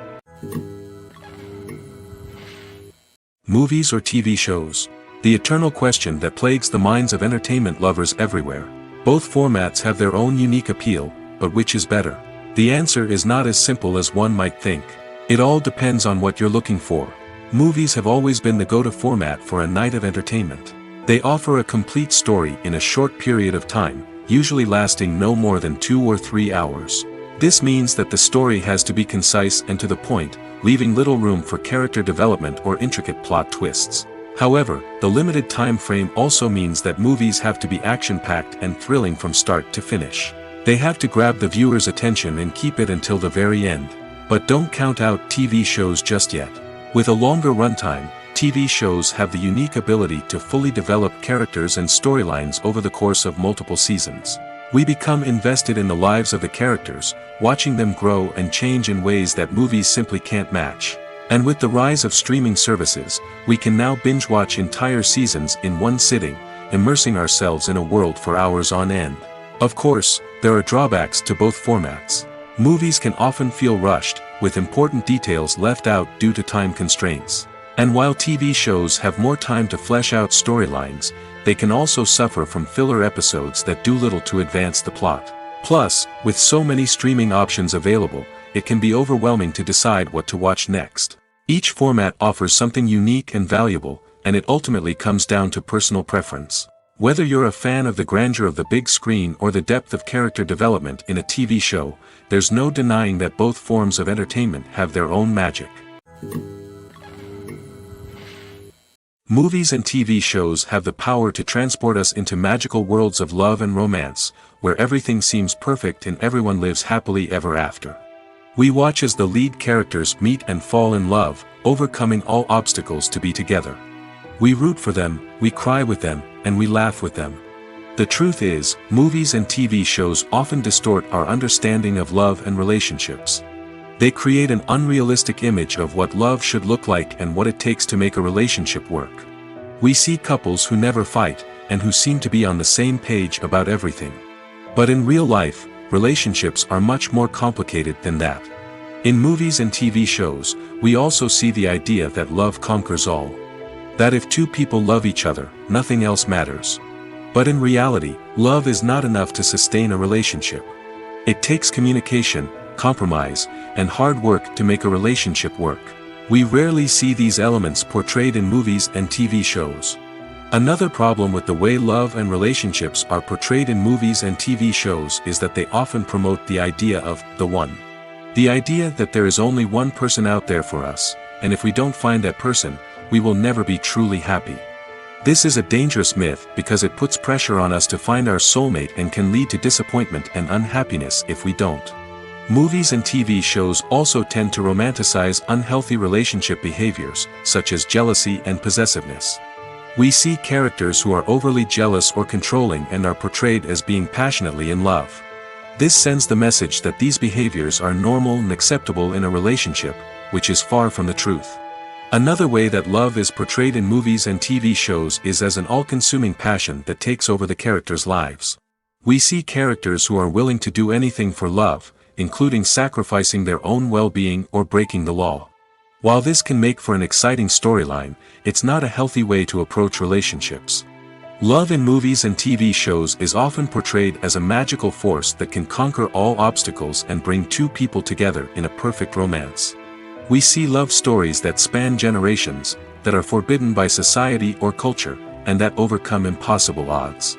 Movies or TV shows? The eternal question that plagues the minds of entertainment lovers everywhere. Both formats have their own unique appeal, but which is better? The answer is not as simple as one might think. It all depends on what you're looking for. Movies have always been the go-to format for a night of entertainment. They offer a complete story in a short period of time, usually lasting no more than 2 or 3 hours. This means that the story has to be concise and to the point, leaving little room for character development or intricate plot twists. However, the limited time frame also means that movies have to be action-packed and thrilling from start to finish. They have to grab the viewer's attention and keep it until the very end. But don't count out TV shows just yet. With a longer runtime, TV shows have the unique ability to fully develop characters and storylines over the course of multiple seasons. We become invested in the lives of the characters, watching them grow and change in ways that movies simply can't match. And with the rise of streaming services, we can now binge-watch entire seasons in one sitting, immersing ourselves in a world for hours on end. Of course, there are drawbacks to both formats. Movies can often feel rushed, with important details left out due to time constraints. And while TV shows have more time to flesh out storylines, they can also suffer from filler episodes that do little to advance the plot. Plus, with so many streaming options available, it can be overwhelming to decide what to watch next. Each format offers something unique and valuable, and it ultimately comes down to personal preference. Whether you're a fan of the grandeur of the big screen or the depth of character development in a TV show, there's no denying that both forms of entertainment have their own magic. Movies and TV shows have the power to transport us into magical worlds of love and romance, where everything seems perfect and everyone lives happily ever after. We watch as the lead characters meet and fall in love, overcoming all obstacles to be together. We root for them, we cry with them, and we laugh with them. The truth is, movies and TV shows often distort our understanding of love and relationships. They create an unrealistic image of what love should look like and what it takes to make a relationship work. We see couples who never fight, and who seem to be on the same page about everything. But in real life, relationships are much more complicated than that. In movies and TV shows, we also see the idea that love conquers all. That if two people love each other, nothing else matters. But in reality, love is not enough to sustain a relationship. It takes communication, compromise, and hard work to make a relationship work. We rarely see these elements portrayed in movies and TV shows. Another problem with the way love and relationships are portrayed in movies and TV shows is that they often promote the idea of the one. The idea that there is only one person out there for us, and if we don't find that person, we will never be truly happy. This is a dangerous myth because it puts pressure on us to find our soulmate and can lead to disappointment and unhappiness if we don't. Movies and TV shows also tend to romanticize unhealthy relationship behaviors, such as jealousy and possessiveness. We see characters who are overly jealous or controlling and are portrayed as being passionately in love. This sends the message that these behaviors are normal and acceptable in a relationship, which is far from the truth. Another way that love is portrayed in movies and TV shows is as an all-consuming passion that takes over the characters' lives. We see characters who are willing to do anything for love, including sacrificing their own well-being or breaking the law. While this can make for an exciting storyline, it's not a healthy way to approach relationships. Love in movies and TV shows is often portrayed as a magical force that can conquer all obstacles and bring two people together in a perfect romance. We see love stories that span generations, that are forbidden by society or culture, and that overcome impossible odds.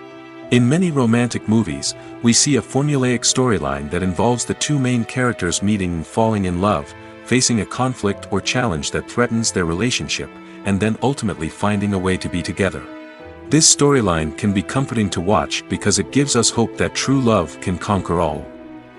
In many romantic movies, we see a formulaic storyline that involves the two main characters meeting and falling in love, facing a conflict or challenge that threatens their relationship, and then ultimately finding a way to be together. This storyline can be comforting to watch because it gives us hope that true love can conquer all.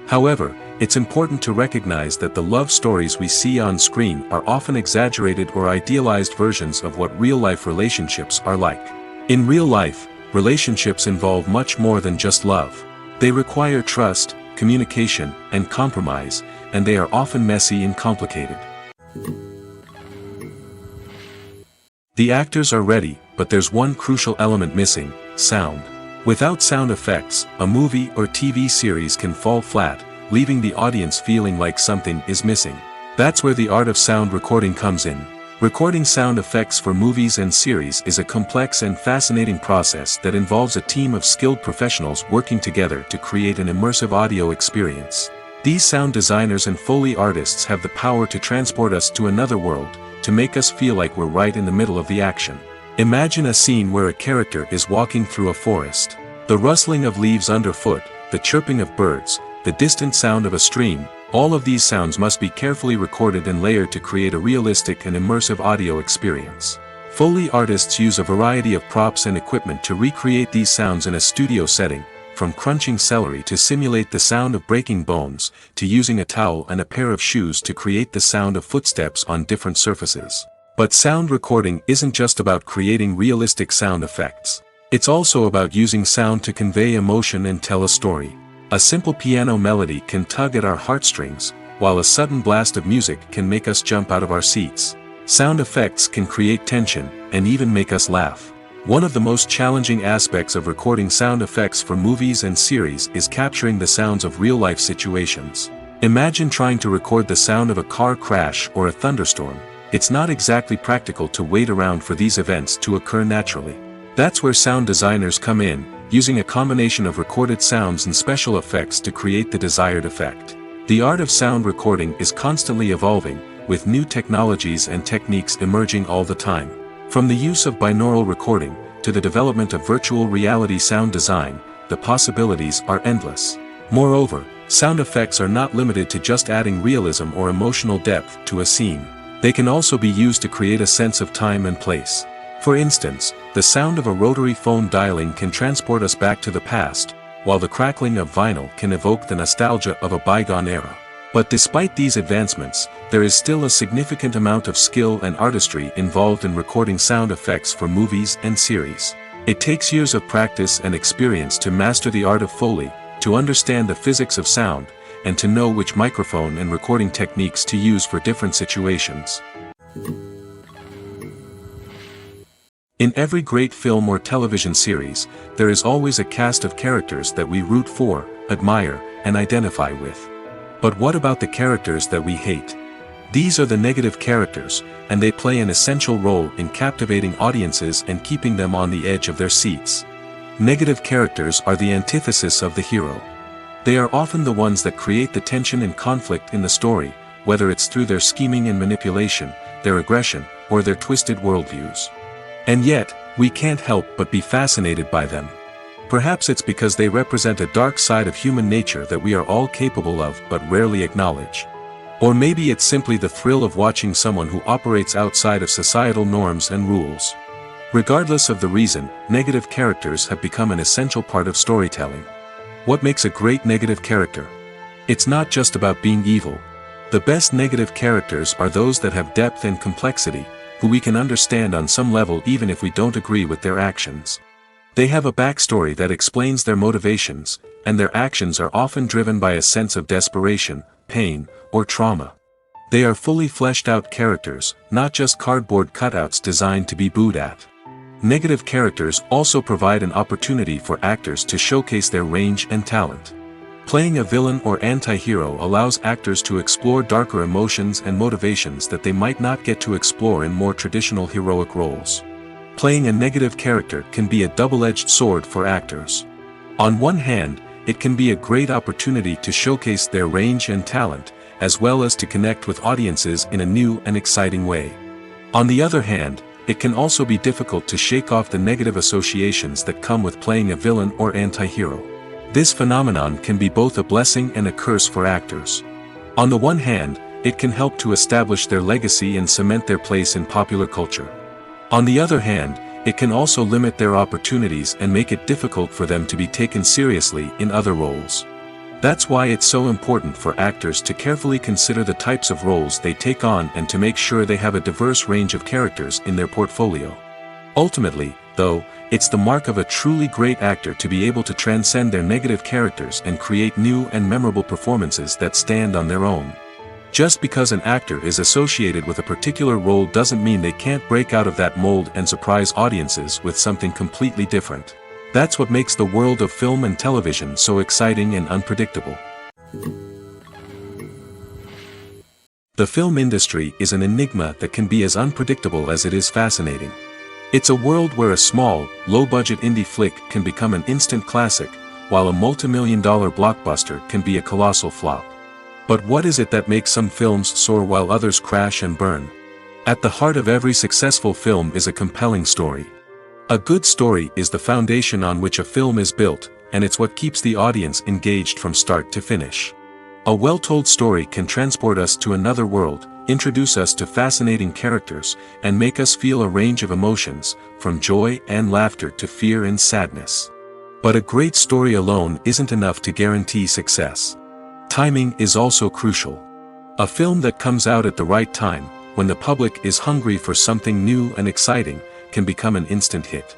However, it's important to recognize that the love stories we see on screen are often exaggerated or idealized versions of what real-life relationships are like. In real life, relationships involve much more than just love. They require trust, communication, and compromise, and they are often messy and complicated. The actors are ready, but there's one crucial element missing: sound. Without sound effects, a movie or TV series can fall flat, leaving the audience feeling like something is missing. That's where the art of sound recording comes in. Recording sound effects for movies and series is a complex and fascinating process that involves a team of skilled professionals working together to create an immersive audio experience. These sound designers and Foley artists have the power to transport us to another world, to make us feel like we're right in the middle of the action. Imagine a scene where a character is walking through a forest. The rustling of leaves underfoot, the chirping of birds, the distant sound of a stream, all of these sounds must be carefully recorded and layered to create a realistic and immersive audio experience. Foley artists use a variety of props and equipment to recreate these sounds in a studio setting, from crunching celery to simulate the sound of breaking bones, to using a towel and a pair of shoes to create the sound of footsteps on different surfaces. But sound recording isn't just about creating realistic sound effects. It's also about using sound to convey emotion and tell a story. A simple piano melody can tug at our heartstrings, while a sudden blast of music can make us jump out of our seats. Sound effects can create tension, and even make us laugh. One of the most challenging aspects of recording sound effects for movies and series is capturing the sounds of real-life situations. Imagine trying to record the sound of a car crash or a thunderstorm. It's not exactly practical to wait around for these events to occur naturally. That's where sound designers come in, using a combination of recorded sounds and special effects to create the desired effect. The art of sound recording is constantly evolving, with new technologies and techniques emerging all the time. From the use of binaural recording, to the development of virtual reality sound design, the possibilities are endless. Moreover, sound effects are not limited to just adding realism or emotional depth to a scene. They can also be used to create a sense of time and place. For instance, the sound of a rotary phone dialing can transport us back to the past, while the crackling of vinyl can evoke the nostalgia of a bygone era. But despite these advancements, there is still a significant amount of skill and artistry involved in recording sound effects for movies and series. It takes years of practice and experience to master the art of Foley, to understand the physics of sound, and to know which microphone and recording techniques to use for different situations. In every great film or television series, there is always a cast of characters that we root for, admire, and identify with. But what about the characters that we hate? These are the negative characters, and they play an essential role in captivating audiences and keeping them on the edge of their seats. Negative characters are the antithesis of the hero. They are often the ones that create the tension and conflict in the story, whether it's through their scheming and manipulation, their aggression, or their twisted worldviews. And yet, we can't help but be fascinated by them. Perhaps it's because they represent a dark side of human nature that we are all capable of but rarely acknowledge. Or maybe it's simply the thrill of watching someone who operates outside of societal norms and rules. Regardless of the reason, negative characters have become an essential part of storytelling. What makes a great negative character? It's not just about being evil. The best negative characters are those that have depth and complexity, who we can understand on some level even if we don't agree with their actions. They have a backstory that explains their motivations, and their actions are often driven by a sense of desperation, pain, or trauma. They are fully fleshed out characters, not just cardboard cutouts designed to be booed at. Negative characters also provide an opportunity for actors to showcase their range and talent. Playing a villain or anti-hero allows actors to explore darker emotions and motivations that they might not get to explore in more traditional heroic roles. Playing a negative character can be a double-edged sword for actors. On one hand, it can be a great opportunity to showcase their range and talent, as well as to connect with audiences in a new and exciting way. On the other hand, it can also be difficult to shake off the negative associations that come with playing a villain or anti-hero. This phenomenon can be both a blessing and a curse for actors. On the one hand, it can help to establish their legacy and cement their place in popular culture. On the other hand, it can also limit their opportunities and make it difficult for them to be taken seriously in other roles. That's why it's so important for actors to carefully consider the types of roles they take on and to make sure they have a diverse range of characters in their portfolio. Ultimately, though, it's the mark of a truly great actor to be able to transcend their negative characters and create new and memorable performances that stand on their own. Just because an actor is associated with a particular role doesn't mean they can't break out of that mold and surprise audiences with something completely different. That's what makes the world of film and television so exciting and unpredictable. The film industry is an enigma that can be as unpredictable as it is fascinating. It's a world where a small, low-budget indie flick can become an instant classic, while a multi-million-dollar blockbuster can be a colossal flop. But what is it that makes some films soar while others crash and burn? At the heart of every successful film is a compelling story. A good story is the foundation on which a film is built, and it's what keeps the audience engaged from start to finish. A well-told story can transport us to another world, introduce us to fascinating characters, and make us feel a range of emotions, from joy and laughter to fear and sadness. But a great story alone isn't enough to guarantee success. Timing is also crucial. A film that comes out at the right time, when the public is hungry for something new and exciting, can become an instant hit.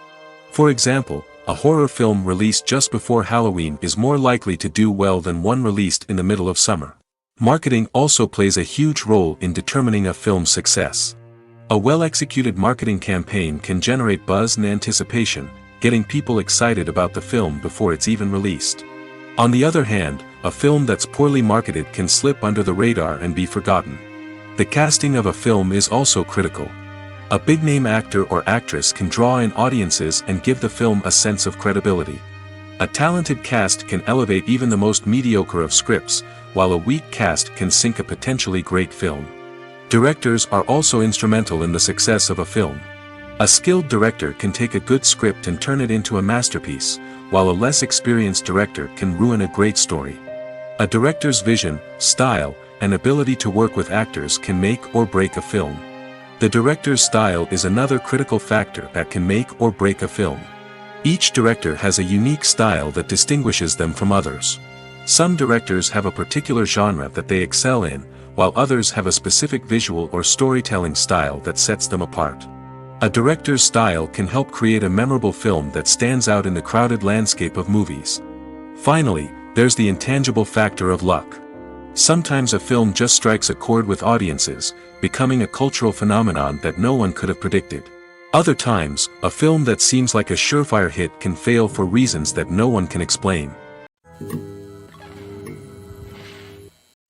For example, a horror film released just before Halloween is more likely to do well than one released in the middle of summer. Marketing also plays a huge role in determining a film's success. A well-executed marketing campaign can generate buzz and anticipation, getting people excited about the film before it's even released. On the other hand, a film that's poorly marketed can slip under the radar and be forgotten. The casting of a film is also critical. A big-name actor or actress can draw in audiences and give the film a sense of credibility. A talented cast can elevate even the most mediocre of scripts, while a weak cast can sink a potentially great film. Directors are also instrumental in the success of a film. A skilled director can take a good script and turn it into a masterpiece, while a less experienced director can ruin a great story. A director's vision, style, and ability to work with actors can make or break a film. The director's style is another critical factor that can make or break a film. Each director has a unique style that distinguishes them from others. Some directors have a particular genre that they excel in, while others have a specific visual or storytelling style that sets them apart. A director's style can help create a memorable film that stands out in the crowded landscape of movies. Finally, there's the intangible factor of luck. Sometimes a film just strikes a chord with audiences, becoming a cultural phenomenon that no one could have predicted. Other times, a film that seems like a surefire hit can fail for reasons that no one can explain.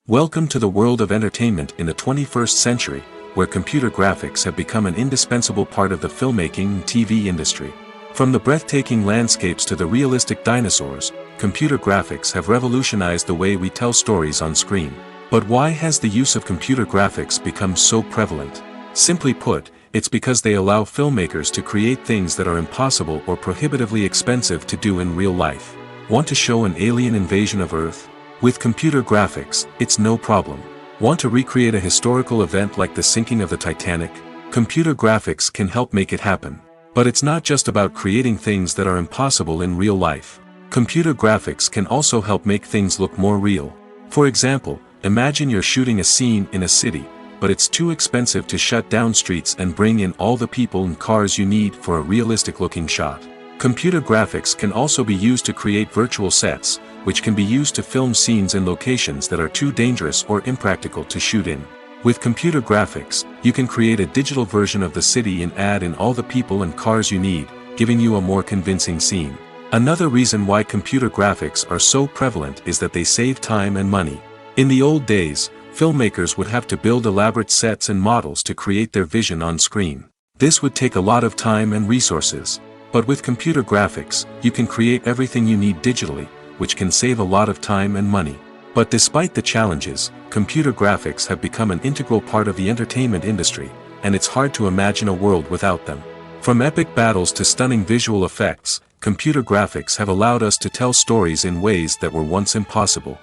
Welcome to the world of entertainment in the 21st century, where computer graphics have become an indispensable part of the filmmaking and TV industry. From the breathtaking landscapes to the realistic dinosaurs, computer graphics have revolutionized the way we tell stories on screen. But why has the use of computer graphics become so prevalent? Simply put, it's because they allow filmmakers to create things that are impossible or prohibitively expensive to do in real life. Want to show an alien invasion of Earth? With computer graphics, it's no problem. Want to recreate a historical event like the sinking of the Titanic? Computer graphics can help make it happen. But it's not just about creating things that are impossible in real life. Computer graphics can also help make things look more real. For example, imagine you're shooting a scene in a city, but it's too expensive to shut down streets and bring in all the people and cars you need for a realistic-looking shot. Computer graphics can also be used to create virtual sets, which can be used to film scenes in locations that are too dangerous or impractical to shoot in. With computer graphics, you can create a digital version of the city and add in all the people and cars you need, giving you a more convincing scene. Another reason why computer graphics are so prevalent is that they save time and money. In the old days, filmmakers would have to build elaborate sets and models to create their vision on screen. This would take a lot of time and resources. But with computer graphics, you can create everything you need digitally, which can save a lot of time and money. But despite the challenges, computer graphics have become an integral part of the entertainment industry, and it's hard to imagine a world without them. From epic battles to stunning visual effects, computer graphics have allowed us to tell stories in ways that were once impossible.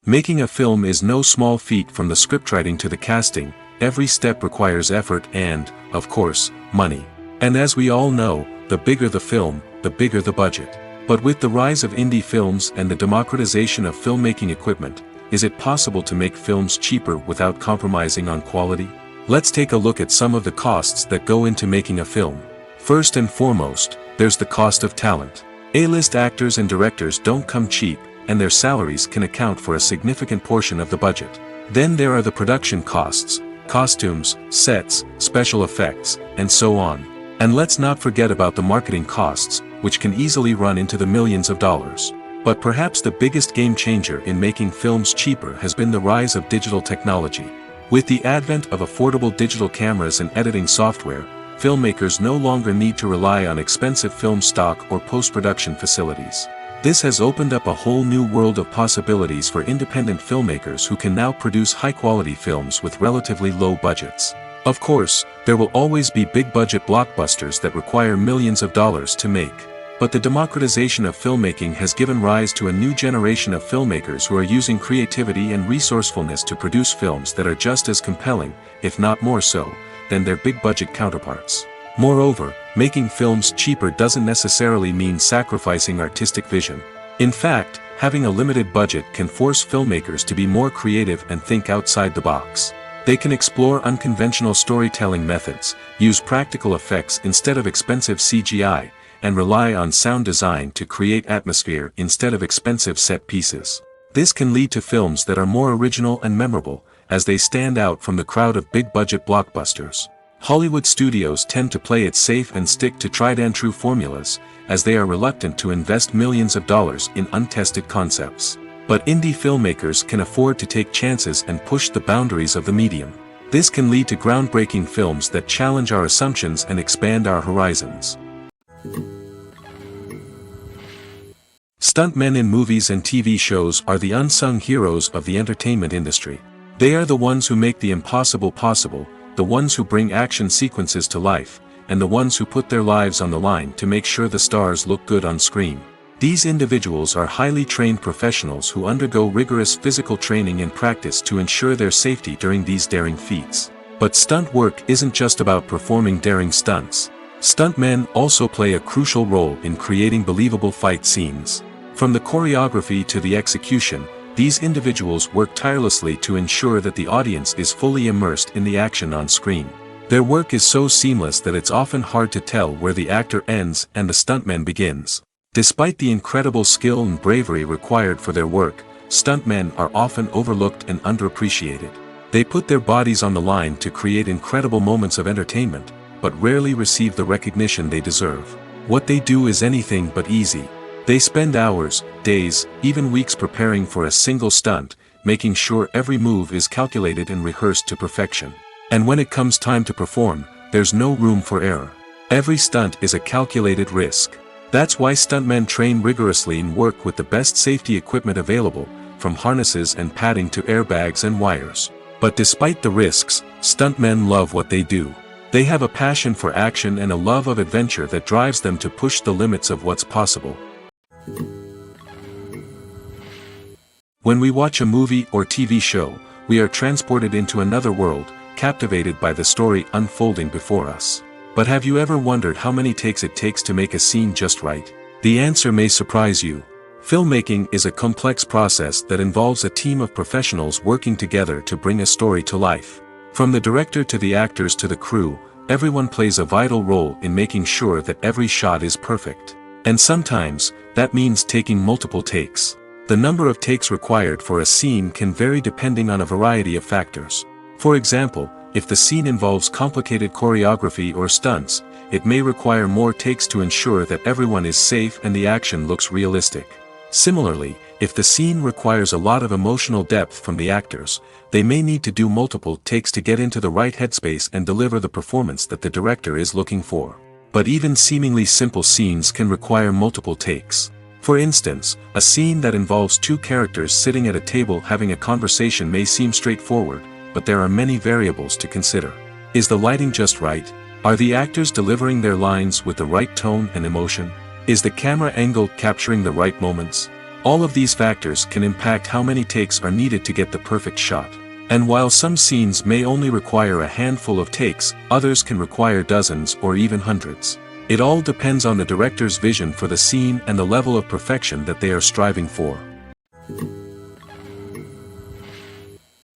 Making a film is no small feat. From the scriptwriting to the casting, every step requires effort and, of course, money. And as we all know, the bigger the film, the bigger the budget. But with the rise of indie films and the democratization of filmmaking equipment, is it possible to make films cheaper without compromising on quality? Let's take a look at some of the costs that go into making a film. First and foremost, there's the cost of talent. A-list actors and directors don't come cheap, and their salaries can account for a significant portion of the budget. Then there are the production costs, costumes, sets, special effects, and so on. And let's not forget about the marketing costs, which can easily run into the millions of dollars. But perhaps the biggest game changer in making films cheaper has been the rise of digital technology. With the advent of affordable digital cameras and editing software, filmmakers no longer need to rely on expensive film stock or post-production facilities. This has opened up a whole new world of possibilities for independent filmmakers who can now produce high-quality films with relatively low budgets. Of course, there will always be big-budget blockbusters that require millions of dollars to make. But the democratization of filmmaking has given rise to a new generation of filmmakers who are using creativity and resourcefulness to produce films that are just as compelling, if not more so, than their big-budget counterparts. Moreover, making films cheaper doesn't necessarily mean sacrificing artistic vision. In fact, having a limited budget can force filmmakers to be more creative and think outside the box. They can explore unconventional storytelling methods, use practical effects instead of expensive CGI, and rely on sound design to create atmosphere instead of expensive set pieces. This can lead to films that are more original and memorable, as they stand out from the crowd of big-budget blockbusters. Hollywood studios tend to play it safe and stick to tried-and-true formulas, as they are reluctant to invest millions of dollars in untested concepts. But indie filmmakers can afford to take chances and push the boundaries of the medium. This can lead to groundbreaking films that challenge our assumptions and expand our horizons. Stuntmen in movies and TV shows are the unsung heroes of the entertainment industry. They are the ones who make the impossible possible, the ones who bring action sequences to life, and the ones who put their lives on the line to make sure the stars look good on screen. These individuals are highly trained professionals who undergo rigorous physical training and practice to ensure their safety during these daring feats. But stunt work isn't just about performing daring stunts. Stuntmen also play a crucial role in creating believable fight scenes. From the choreography to the execution, these individuals work tirelessly to ensure that the audience is fully immersed in the action on screen. Their work is so seamless that it's often hard to tell where the actor ends and the stuntman begins. Despite the incredible skill and bravery required for their work, stuntmen are often overlooked and underappreciated. They put their bodies on the line to create incredible moments of entertainment, but rarely receive the recognition they deserve. What they do is anything but easy. They spend hours, days, even weeks preparing for a single stunt, making sure every move is calculated and rehearsed to perfection. And when it comes time to perform, there's no room for error. Every stunt is a calculated risk. That's why stuntmen train rigorously and work with the best safety equipment available, from harnesses and padding to airbags and wires. But despite the risks, stuntmen love what they do. They have a passion for action and a love of adventure that drives them to push the limits of what's possible. When we watch a movie or TV show, we are transported into another world, captivated by the story unfolding before us. But have you ever wondered how many takes it takes to make a scene just right? The answer may surprise you. Filmmaking is a complex process that involves a team of professionals working together to bring a story to life. From the director to the actors to the crew, everyone plays a vital role in making sure that every shot is perfect. And sometimes, that means taking multiple takes. The number of takes required for a scene can vary depending on a variety of factors. For example, if the scene involves complicated choreography or stunts, it may require more takes to ensure that everyone is safe and the action looks realistic. Similarly, if the scene requires a lot of emotional depth from the actors, they may need to do multiple takes to get into the right headspace and deliver the performance that the director is looking for. But even seemingly simple scenes can require multiple takes. For instance, a scene that involves two characters sitting at a table having a conversation may seem straightforward, but there are many variables to consider. Is the lighting just right? Are the actors delivering their lines with the right tone and emotion? Is the camera angle capturing the right moments? All of these factors can impact how many takes are needed to get the perfect shot. And while some scenes may only require a handful of takes, others can require dozens or even hundreds. It all depends on the director's vision for the scene and the level of perfection that they are striving for.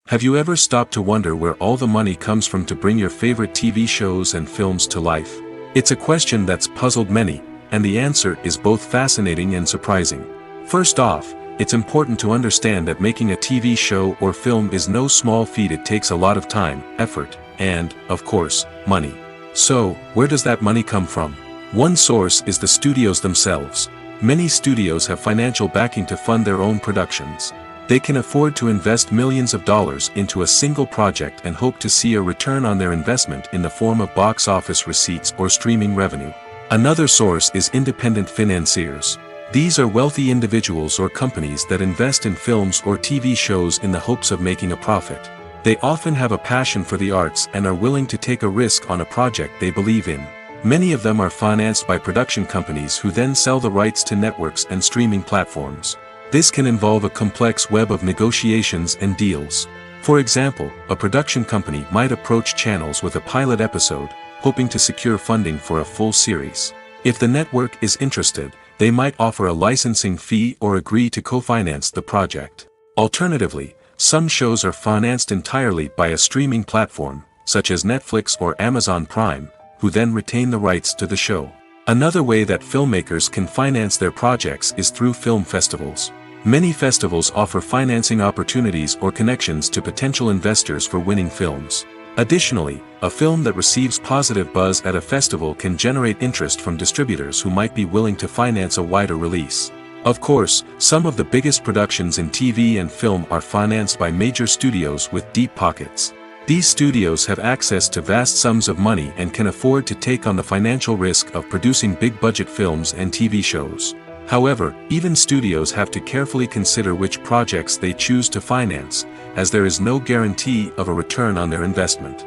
Have you ever stopped to wonder where all the money comes from to bring your favorite TV shows and films to life? It's a question that's puzzled many, And the answer is both fascinating and surprising. First off, it's important to understand that making a TV show or film is no small feat. It takes a lot of time, effort, and, of course, money. So, where does that money come from? One source is the studios themselves. Many studios have financial backing to fund their own productions. They can afford to invest millions of dollars into a single project and hope to see a return on their investment in the form of box office receipts or streaming revenue. Another source is independent financiers. These are wealthy individuals or companies that invest in films or TV shows in the hopes of making a profit. They often have a passion for the arts and are willing to take a risk on a project they believe in. Many of them are financed by production companies who then sell the rights to networks and streaming platforms. This can involve a complex web of negotiations and deals. For example, a production company might approach channels with a pilot episode, hoping to secure funding for a full series. If the network is interested, they might offer a licensing fee or agree to co-finance the project. Alternatively, some shows are financed entirely by a streaming platform, such as Netflix or Amazon Prime, who then retain the rights to the show. Another way that filmmakers can finance their projects is through film festivals. Many festivals offer financing opportunities or connections to potential investors for winning films. Additionally, a film that receives positive buzz at a festival can generate interest from distributors who might be willing to finance a wider release. Of course, some of the biggest productions in TV and film are financed by major studios with deep pockets. These studios have access to vast sums of money and can afford to take on the financial risk of producing big-budget films and TV shows. However, even studios have to carefully consider which projects they choose to finance, as there is no guarantee of a return on their investment.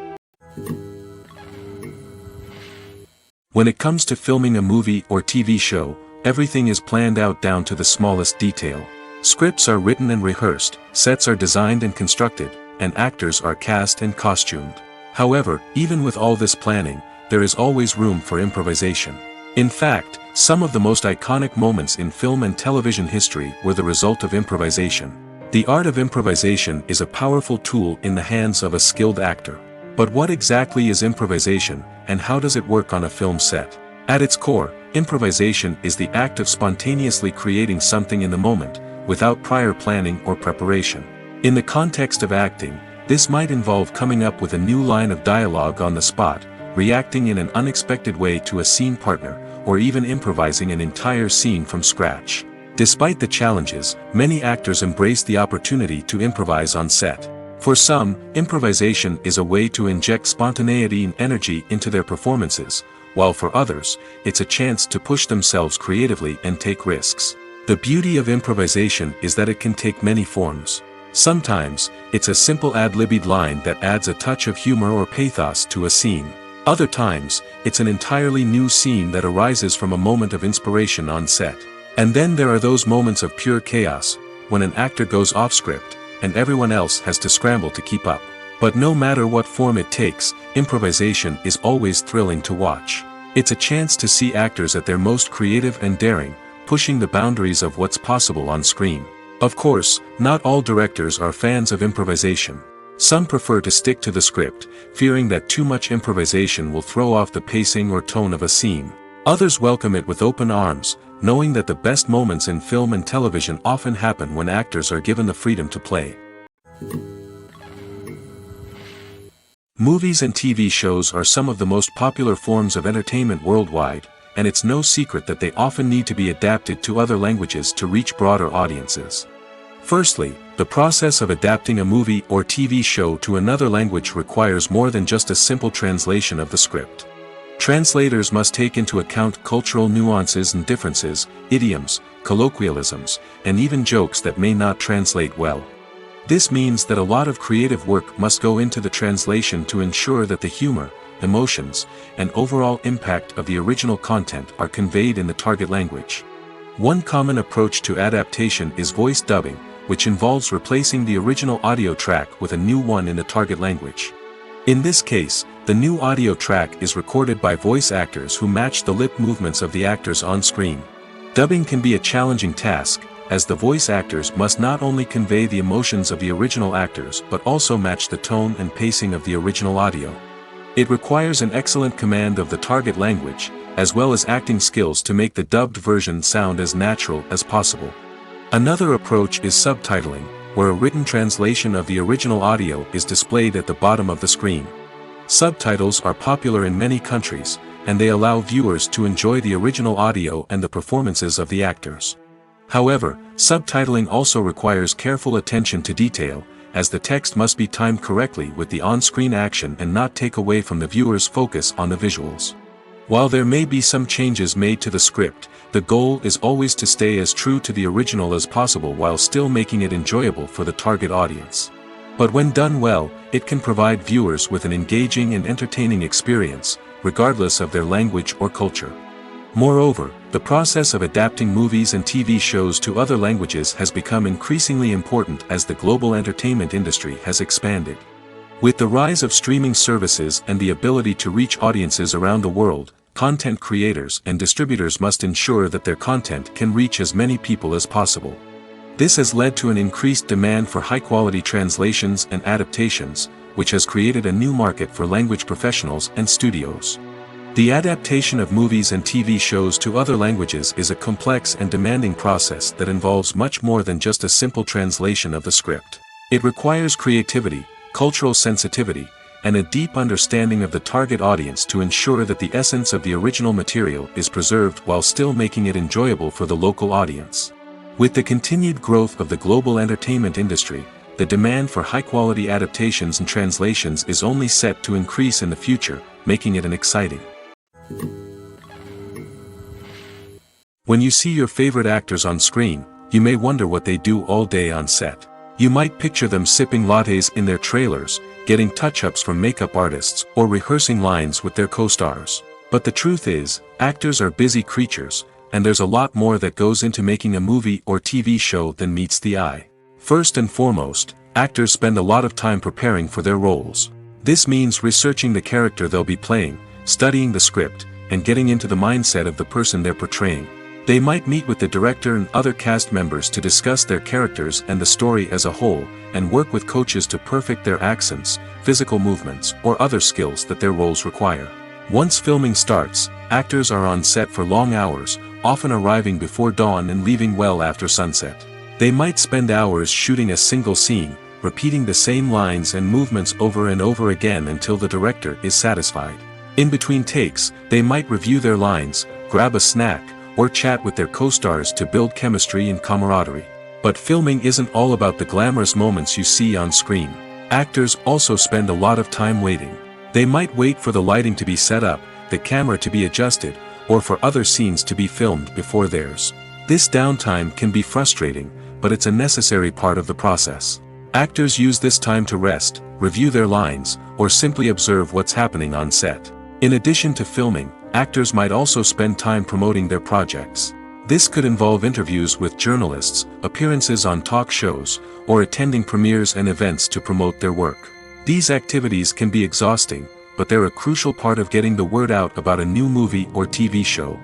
When it comes to filming a movie or TV show, everything is planned out down to the smallest detail. Scripts are written and rehearsed, sets are designed and constructed, and actors are cast and costumed. However, even with all this planning, there is always room for improvisation. In fact, some of the most iconic moments in film and television history were the result of improvisation. The art of improvisation is a powerful tool in the hands of a skilled actor. But what exactly is improvisation, and how does it work on a film set? At its core, improvisation is the act of spontaneously creating something in the moment, without prior planning or preparation. In the context of acting, this might involve coming up with a new line of dialogue on the spot, reacting in an unexpected way to a scene partner, or even improvising an entire scene from scratch. Despite the challenges, many actors embrace the opportunity to improvise on set. For some, improvisation is a way to inject spontaneity and energy into their performances, while for others, it's a chance to push themselves creatively and take risks. The beauty of improvisation is that it can take many forms. Sometimes, it's a simple ad-libbed line that adds a touch of humor or pathos to a scene. Other times, it's an entirely new scene that arises from a moment of inspiration on set. And then there are those moments of pure chaos, when an actor goes off script, and everyone else has to scramble to keep up. But no matter what form it takes, improvisation is always thrilling to watch. It's a chance to see actors at their most creative and daring, pushing the boundaries of what's possible on screen. Of course, not all directors are fans of improvisation. Some prefer to stick to the script, fearing that too much improvisation will throw off the pacing or tone of a scene. Others welcome it with open arms, knowing that the best moments in film and television often happen when actors are given the freedom to play. Movies and TV shows are some of the most popular forms of entertainment worldwide, and it's no secret that they often need to be adapted to other languages to reach broader audiences. Firstly, the process of adapting a movie or TV show to another language requires more than just a simple translation of the script. Translators must take into account cultural nuances and differences, idioms, colloquialisms, and even jokes that may not translate well. This means that a lot of creative work must go into the translation to ensure that the humor, emotions, and overall impact of the original content are conveyed in the target language. One common approach to adaptation is voice dubbing, which involves replacing the original audio track with a new one in the target language. In this case, the new audio track is recorded by voice actors who match the lip movements of the actors on screen. Dubbing can be a challenging task, as the voice actors must not only convey the emotions of the original actors but also match the tone and pacing of the original audio. It requires an excellent command of the target language, as well as acting skills to make the dubbed version sound as natural as possible. Another approach is subtitling, where a written translation of the original audio is displayed at the bottom of the screen. Subtitles are popular in many countries, and they allow viewers to enjoy the original audio and the performances of the actors. However, subtitling also requires careful attention to detail, as the text must be timed correctly with the on-screen action and not take away from the viewer's focus on the visuals. While there may be some changes made to the script, the goal is always to stay as true to the original as possible while still making it enjoyable for the target audience. But when done well, it can provide viewers with an engaging and entertaining experience, regardless of their language or culture. Moreover, the process of adapting movies and TV shows to other languages has become increasingly important as the global entertainment industry has expanded. With the rise of streaming services and the ability to reach audiences around the world, content creators and distributors must ensure that their content can reach as many people as possible. This has led to an increased demand for high-quality translations and adaptations, which has created a new market for language professionals and studios. The adaptation of movies and TV shows to other languages is a complex and demanding process that involves much more than just a simple translation of the script. It requires creativity, cultural sensitivity, and a deep understanding of the target audience to ensure that the essence of the original material is preserved while still making it enjoyable for the local audience. With the continued growth of the global entertainment industry, the demand for high-quality adaptations and translations is only set to increase in the future, making it exciting. When you see your favorite actors on screen, you may wonder what they do all day on set. You might picture them sipping lattes in their trailers, getting touch-ups from makeup artists, or rehearsing lines with their co-stars. But the truth is, actors are busy creatures, and there's a lot more that goes into making a movie or TV show than meets the eye. First and foremost, actors spend a lot of time preparing for their roles. This means researching the character they'll be playing, studying the script, and getting into the mindset of the person they're portraying. They might meet with the director and other cast members to discuss their characters and the story as a whole, and work with coaches to perfect their accents, physical movements, or other skills that their roles require. Once filming starts, actors are on set for long hours, often arriving before dawn and leaving well after sunset. They might spend hours shooting a single scene, repeating the same lines and movements over and over again until the director is satisfied. In between takes, they might review their lines, grab a snack, or chat with their co-stars to build chemistry and camaraderie. But filming isn't all about the glamorous moments you see on screen. Actors also spend a lot of time waiting. They might wait for the lighting to be set up, the camera to be adjusted, or for other scenes to be filmed before theirs. This downtime can be frustrating, but it's a necessary part of the process. Actors use this time to rest, review their lines, or simply observe what's happening on set. In addition to filming, actors might also spend time promoting their projects. This could involve interviews with journalists, appearances on talk shows, or attending premieres and events to promote their work. These activities can be exhausting, but they're a crucial part of getting the word out about a new movie or TV show.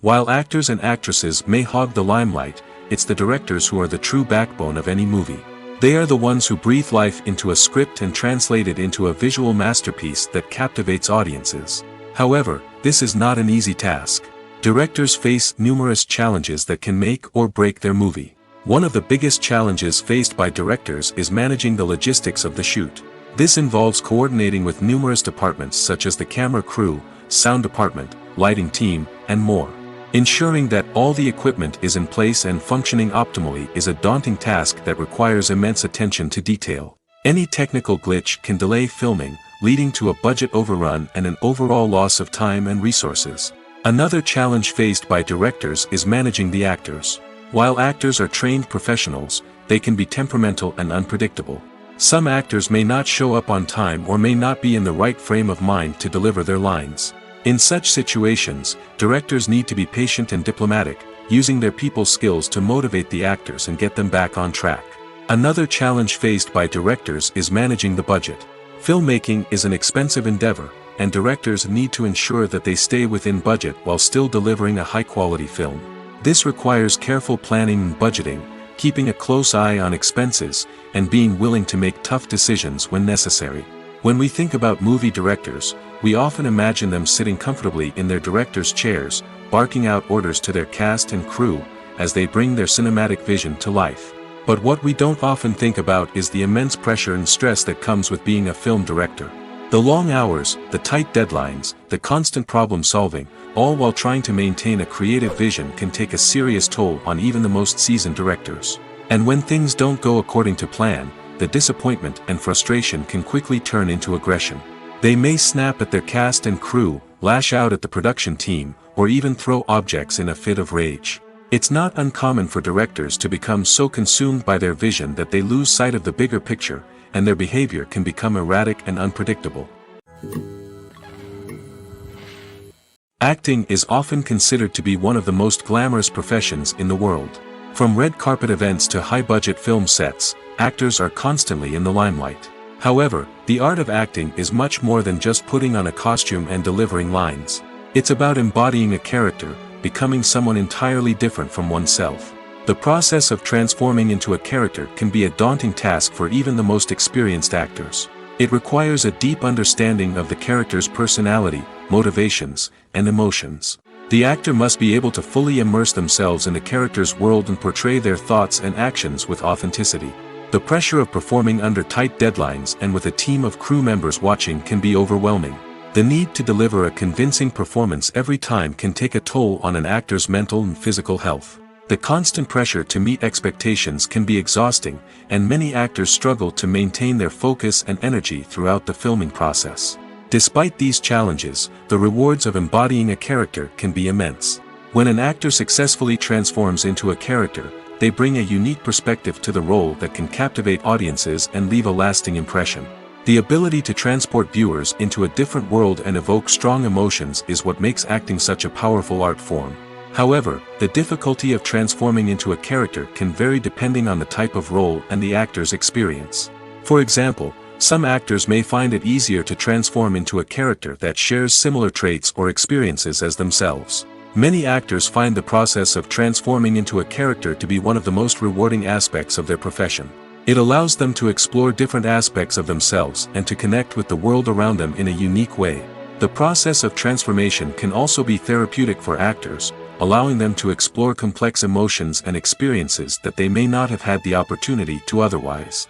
While actors and actresses may hog the limelight, it's the directors who are the true backbone of any movie. They are the ones who breathe life into a script and translate it into a visual masterpiece that captivates audiences. However, this is not an easy task. Directors face numerous challenges that can make or break their movie. One of the biggest challenges faced by directors is managing the logistics of the shoot. This involves coordinating with numerous departments such as the camera crew, sound department, lighting team, and more. Ensuring that all the equipment is in place and functioning optimally is a daunting task that requires immense attention to detail. Any technical glitch can delay filming, leading to a budget overrun and an overall loss of time and resources. Another challenge faced by directors is managing the actors. While actors are trained professionals, they can be temperamental and unpredictable. Some actors may not show up on time or may not be in the right frame of mind to deliver their lines. In such situations, directors need to be patient and diplomatic, using their people skills to motivate the actors and get them back on track. Another challenge faced by directors is managing the budget. Filmmaking is an expensive endeavor, and directors need to ensure that they stay within budget while still delivering a high-quality film. This requires careful planning and budgeting, keeping a close eye on expenses, and being willing to make tough decisions when necessary. When we think about movie directors, we often imagine them sitting comfortably in their director's chairs, barking out orders to their cast and crew, as they bring their cinematic vision to life. But what we don't often think about is the immense pressure and stress that comes with being a film director. The long hours, the tight deadlines, the constant problem solving, all while trying to maintain a creative vision can take a serious toll on even the most seasoned directors. And when things don't go according to plan, the disappointment and frustration can quickly turn into aggression. They may snap at their cast and crew, lash out at the production team, or even throw objects in a fit of rage. It's not uncommon for directors to become so consumed by their vision that they lose sight of the bigger picture, and their behavior can become erratic and unpredictable. Acting is often considered to be one of the most glamorous professions in the world. From red carpet events to high-budget film sets, actors are constantly in the limelight. However, the art of acting is much more than just putting on a costume and delivering lines. It's about embodying a character, becoming someone entirely different from oneself. The process of transforming into a character can be a daunting task for even the most experienced actors. It requires a deep understanding of the character's personality, motivations, and emotions. The actor must be able to fully immerse themselves in the character's world and portray their thoughts and actions with authenticity. The pressure of performing under tight deadlines and with a team of crew members watching can be overwhelming. The need to deliver a convincing performance every time can take a toll on an actor's mental and physical health. The constant pressure to meet expectations can be exhausting, and many actors struggle to maintain their focus and energy throughout the filming process. Despite these challenges, the rewards of embodying a character can be immense. When an actor successfully transforms into a character, they bring a unique perspective to the role that can captivate audiences and leave a lasting impression. The ability to transport viewers into a different world and evoke strong emotions is what makes acting such a powerful art form. However, the difficulty of transforming into a character can vary depending on the type of role and the actor's experience. For example, some actors may find it easier to transform into a character that shares similar traits or experiences as themselves. Many actors find the process of transforming into a character to be one of the most rewarding aspects of their profession. It allows them to explore different aspects of themselves and to connect with the world around them in a unique way. The process of transformation can also be therapeutic for actors, allowing them to explore complex emotions and experiences that they may not have had the opportunity to otherwise.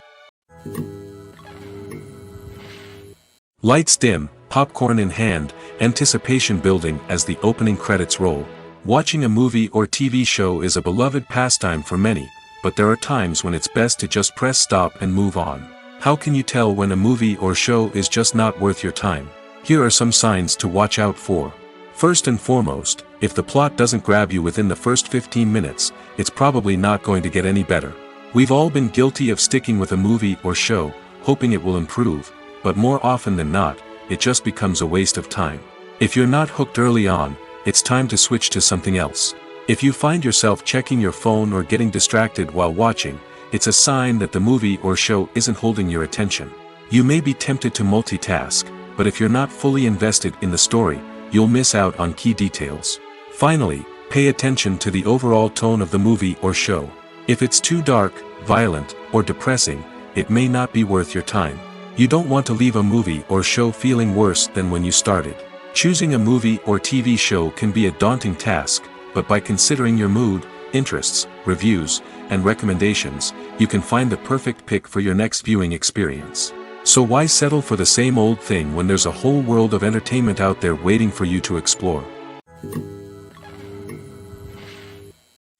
Lights dim, popcorn in hand, anticipation building as the opening credits roll. Watching a movie or TV show is a beloved pastime for many, but there are times when it's best to just press stop and move on. How can you tell when a movie or show is just not worth your time? Here are some signs to watch out for. First and foremost, if the plot doesn't grab you within the first 15 minutes, it's probably not going to get any better. We've all been guilty of sticking with a movie or show, hoping it will improve, but more often than not, it just becomes a waste of time. If you're not hooked early on, it's time to switch to something else. If you find yourself checking your phone or getting distracted while watching, it's a sign that the movie or show isn't holding your attention. You may be tempted to multitask, but if you're not fully invested in the story, you'll miss out on key details. Finally, pay attention to the overall tone of the movie or show. If it's too dark, violent, or depressing, it may not be worth your time. You don't want to leave a movie or show feeling worse than when you started. Choosing a movie or TV show can be a daunting task, but by considering your mood, interests, reviews, and recommendations, you can find the perfect pick for your next viewing experience. So why settle for the same old thing when there's a whole world of entertainment out there waiting for you to explore?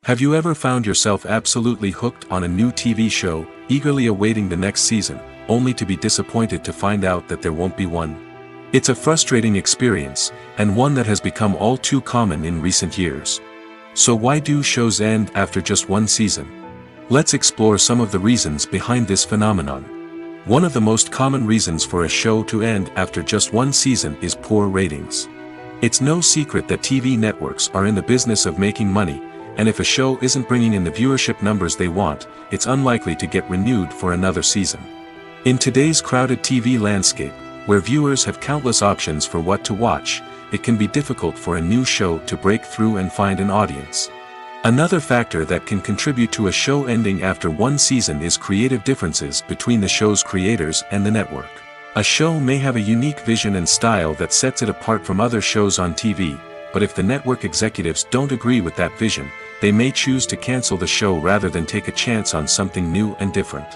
Have you ever found yourself absolutely hooked on a new TV show, eagerly awaiting the next season, only to be disappointed to find out that there won't be one? It's a frustrating experience, and one that has become all too common in recent years. So why do shows end after just one season? Let's explore some of the reasons behind this phenomenon. One of the most common reasons for a show to end after just one season is poor ratings. It's no secret that TV networks are in the business of making money, and if a show isn't bringing in the viewership numbers they want, it's unlikely to get renewed for another season. In today's crowded TV landscape, where viewers have countless options for what to watch, it can be difficult for a new show to break through and find an audience. Another factor that can contribute to a show ending after one season is creative differences between the show's creators and the network. A show may have a unique vision and style that sets it apart from other shows on TV, but if the network executives don't agree with that vision, they may choose to cancel the show rather than take a chance on something new and different.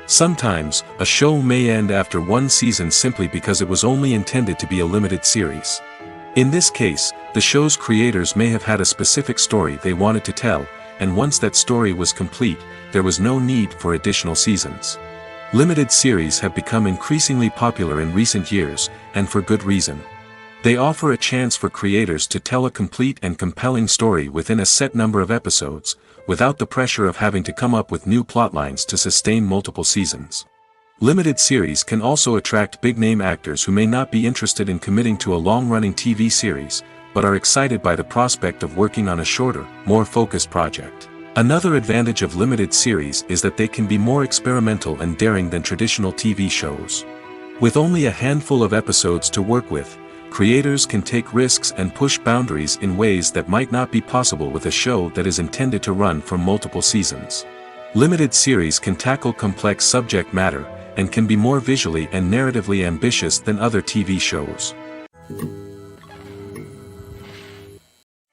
Sometimes, a show may end after one season simply because it was only intended to be a limited series. In this case, the show's creators may have had a specific story they wanted to tell, and once that story was complete, there was no need for additional seasons. Limited series have become increasingly popular in recent years, and for good reason. They offer a chance for creators to tell a complete and compelling story within a set number of episodes, without the pressure of having to come up with new plotlines to sustain multiple seasons. Limited series can also attract big-name actors who may not be interested in committing to a long-running TV series, but are excited by the prospect of working on a shorter, more focused project. Another advantage of limited series is that they can be more experimental and daring than traditional TV shows. With only a handful of episodes to work with, creators can take risks and push boundaries in ways that might not be possible with a show that is intended to run for multiple seasons. Limited series can tackle complex subject matter, and can be more visually and narratively ambitious than other TV shows.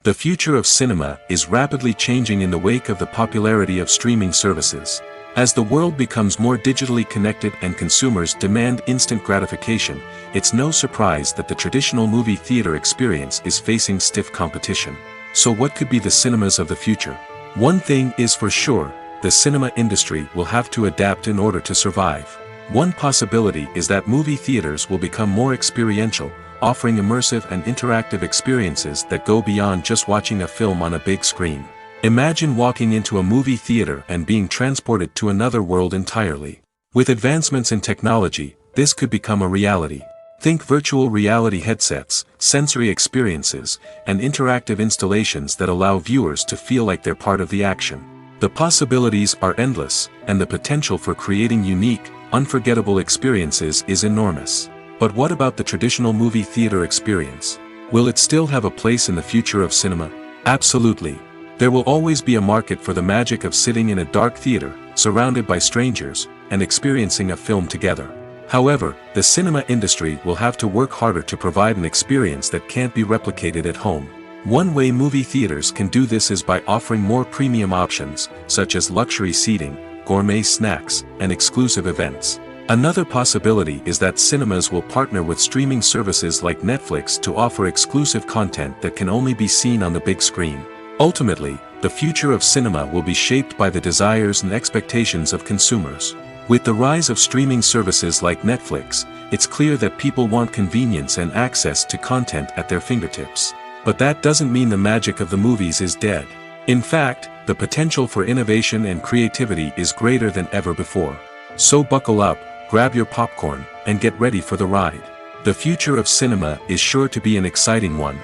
The future of cinema is rapidly changing in the wake of the popularity of streaming services. As the world becomes more digitally connected and consumers demand instant gratification, it's no surprise that the traditional movie theater experience is facing stiff competition. So what could be the cinemas of the future? One thing is for sure, the cinema industry will have to adapt in order to survive. One possibility is that movie theaters will become more experiential, offering immersive and interactive experiences that go beyond just watching a film on a big screen. Imagine walking into a movie theater and being transported to another world entirely. With advancements in technology, this could become a reality. Think virtual reality headsets, sensory experiences, and interactive installations that allow viewers to feel like they're part of the action. The possibilities are endless, and the potential for creating unique, unforgettable experiences is enormous. But what about the traditional movie theater experience? Will it still have a place in the future of cinema? Absolutely. There will always be a market for the magic of sitting in a dark theater, surrounded by strangers, and experiencing a film together. However, the cinema industry will have to work harder to provide an experience that can't be replicated at home. One way movie theaters can do this is by offering more premium options, such as luxury seating, gourmet snacks, and exclusive events. Another possibility is that cinemas will partner with streaming services like Netflix to offer exclusive content that can only be seen on the big screen. Ultimately, the future of cinema will be shaped by the desires and expectations of consumers. With the rise of streaming services like Netflix, it's clear that people want convenience and access to content at their fingertips. But that doesn't mean the magic of the movies is dead. In fact, the potential for innovation and creativity is greater than ever before. So buckle up, grab your popcorn, and get ready for the ride. The future of cinema is sure to be an exciting one.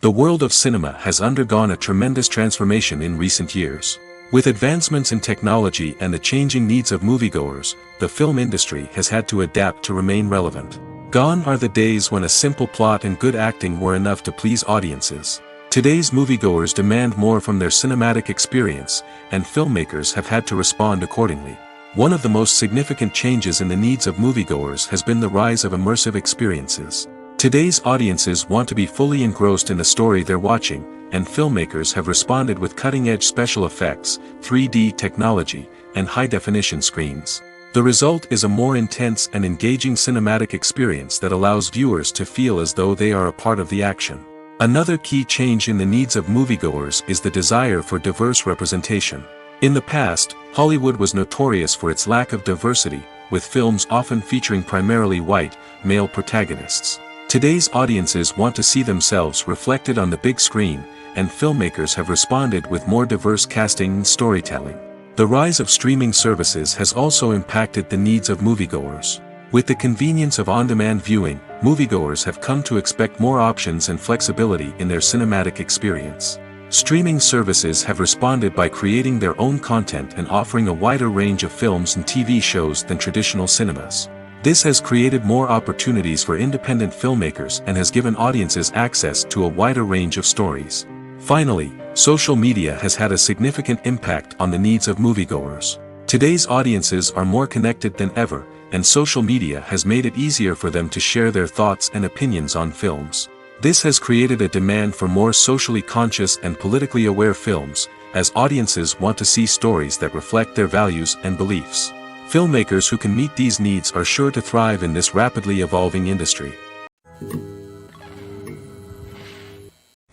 The world of cinema has undergone a tremendous transformation in recent years. With advancements in technology and the changing needs of moviegoers, the film industry has had to adapt to remain relevant. Gone are the days when a simple plot and good acting were enough to please audiences. Today's moviegoers demand more from their cinematic experience, and filmmakers have had to respond accordingly. One of the most significant changes in the needs of moviegoers has been the rise of immersive experiences. Today's audiences want to be fully engrossed in the story they're watching, and filmmakers have responded with cutting-edge special effects, 3D technology, and high-definition screens. The result is a more intense and engaging cinematic experience that allows viewers to feel as though they are a part of the action. Another key change in the needs of moviegoers is the desire for diverse representation. In the past, Hollywood was notorious for its lack of diversity, with films often featuring primarily white, male protagonists. Today's audiences want to see themselves reflected on the big screen, and filmmakers have responded with more diverse casting and storytelling. The rise of streaming services has also impacted the needs of moviegoers. With the convenience of on-demand viewing, moviegoers have come to expect more options and flexibility in their cinematic experience. Streaming services have responded by creating their own content and offering a wider range of films and TV shows than traditional cinemas. This has created more opportunities for independent filmmakers and has given audiences access to a wider range of stories. Finally, social media has had a significant impact on the needs of moviegoers. Today's audiences are more connected than ever, and social media has made it easier for them to share their thoughts and opinions on films. This has created a demand for more socially conscious and politically aware films, as audiences want to see stories that reflect their values and beliefs. Filmmakers who can meet these needs are sure to thrive in this rapidly evolving industry.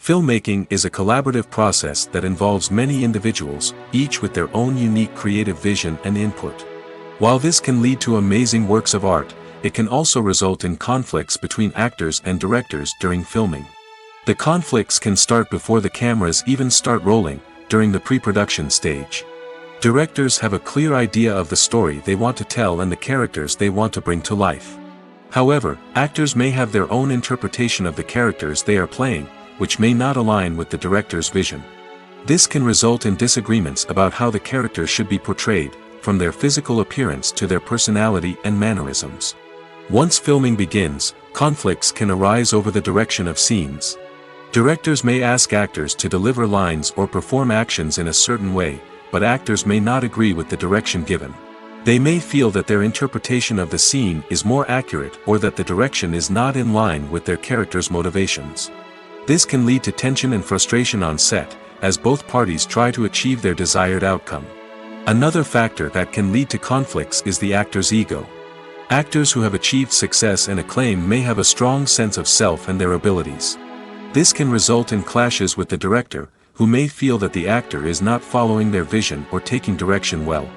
Filmmaking is a collaborative process that involves many individuals, each with their own unique creative vision and input. While this can lead to amazing works of art, it can also result in conflicts between actors and directors during filming. The conflicts can start before the cameras even start rolling, during the pre-production stage. Directors have a clear idea of the story they want to tell and the characters they want to bring to life. However, actors may have their own interpretation of the characters they are playing, which may not align with the director's vision. This can result in disagreements about how the characters should be portrayed, from their physical appearance to their personality and mannerisms. Once filming begins, conflicts can arise over the direction of scenes. Directors may ask actors to deliver lines or perform actions in a certain way, but actors may not agree with the direction given. They may feel that their interpretation of the scene is more accurate or that the direction is not in line with their character's motivations. This can lead to tension and frustration on set, as both parties try to achieve their desired outcome. Another factor that can lead to conflicts is the actor's ego. Actors who have achieved success and acclaim may have a strong sense of self and their abilities. This can result in clashes with the director, who may feel that the actor is not following their vision or taking direction well.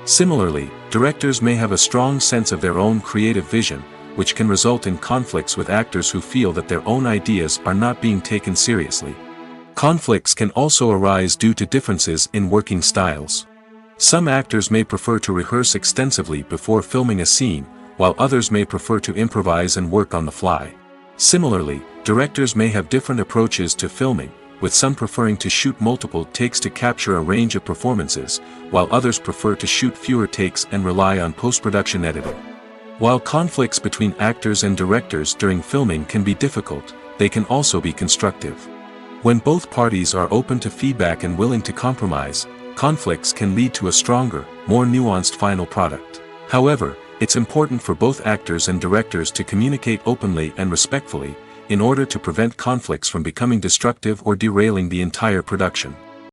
Similarly, directors may have a strong sense of their own creative vision, which can result in conflicts with actors who feel that their own ideas are not being taken seriously. Conflicts can also arise due to differences in working styles. Some actors may prefer to rehearse extensively before filming a scene, while others may prefer to improvise and work on the fly. Similarly, directors may have different approaches to filming, with some preferring to shoot multiple takes to capture a range of performances, while others prefer to shoot fewer takes and rely on post-production editing. While conflicts between actors and directors during filming can be difficult, they can also be constructive. When both parties are open to feedback and willing to compromise, conflicts can lead to a stronger, more nuanced final product. However, it's important for both actors and directors to communicate openly and respectfully, in order to prevent conflicts from becoming destructive or derailing the entire production.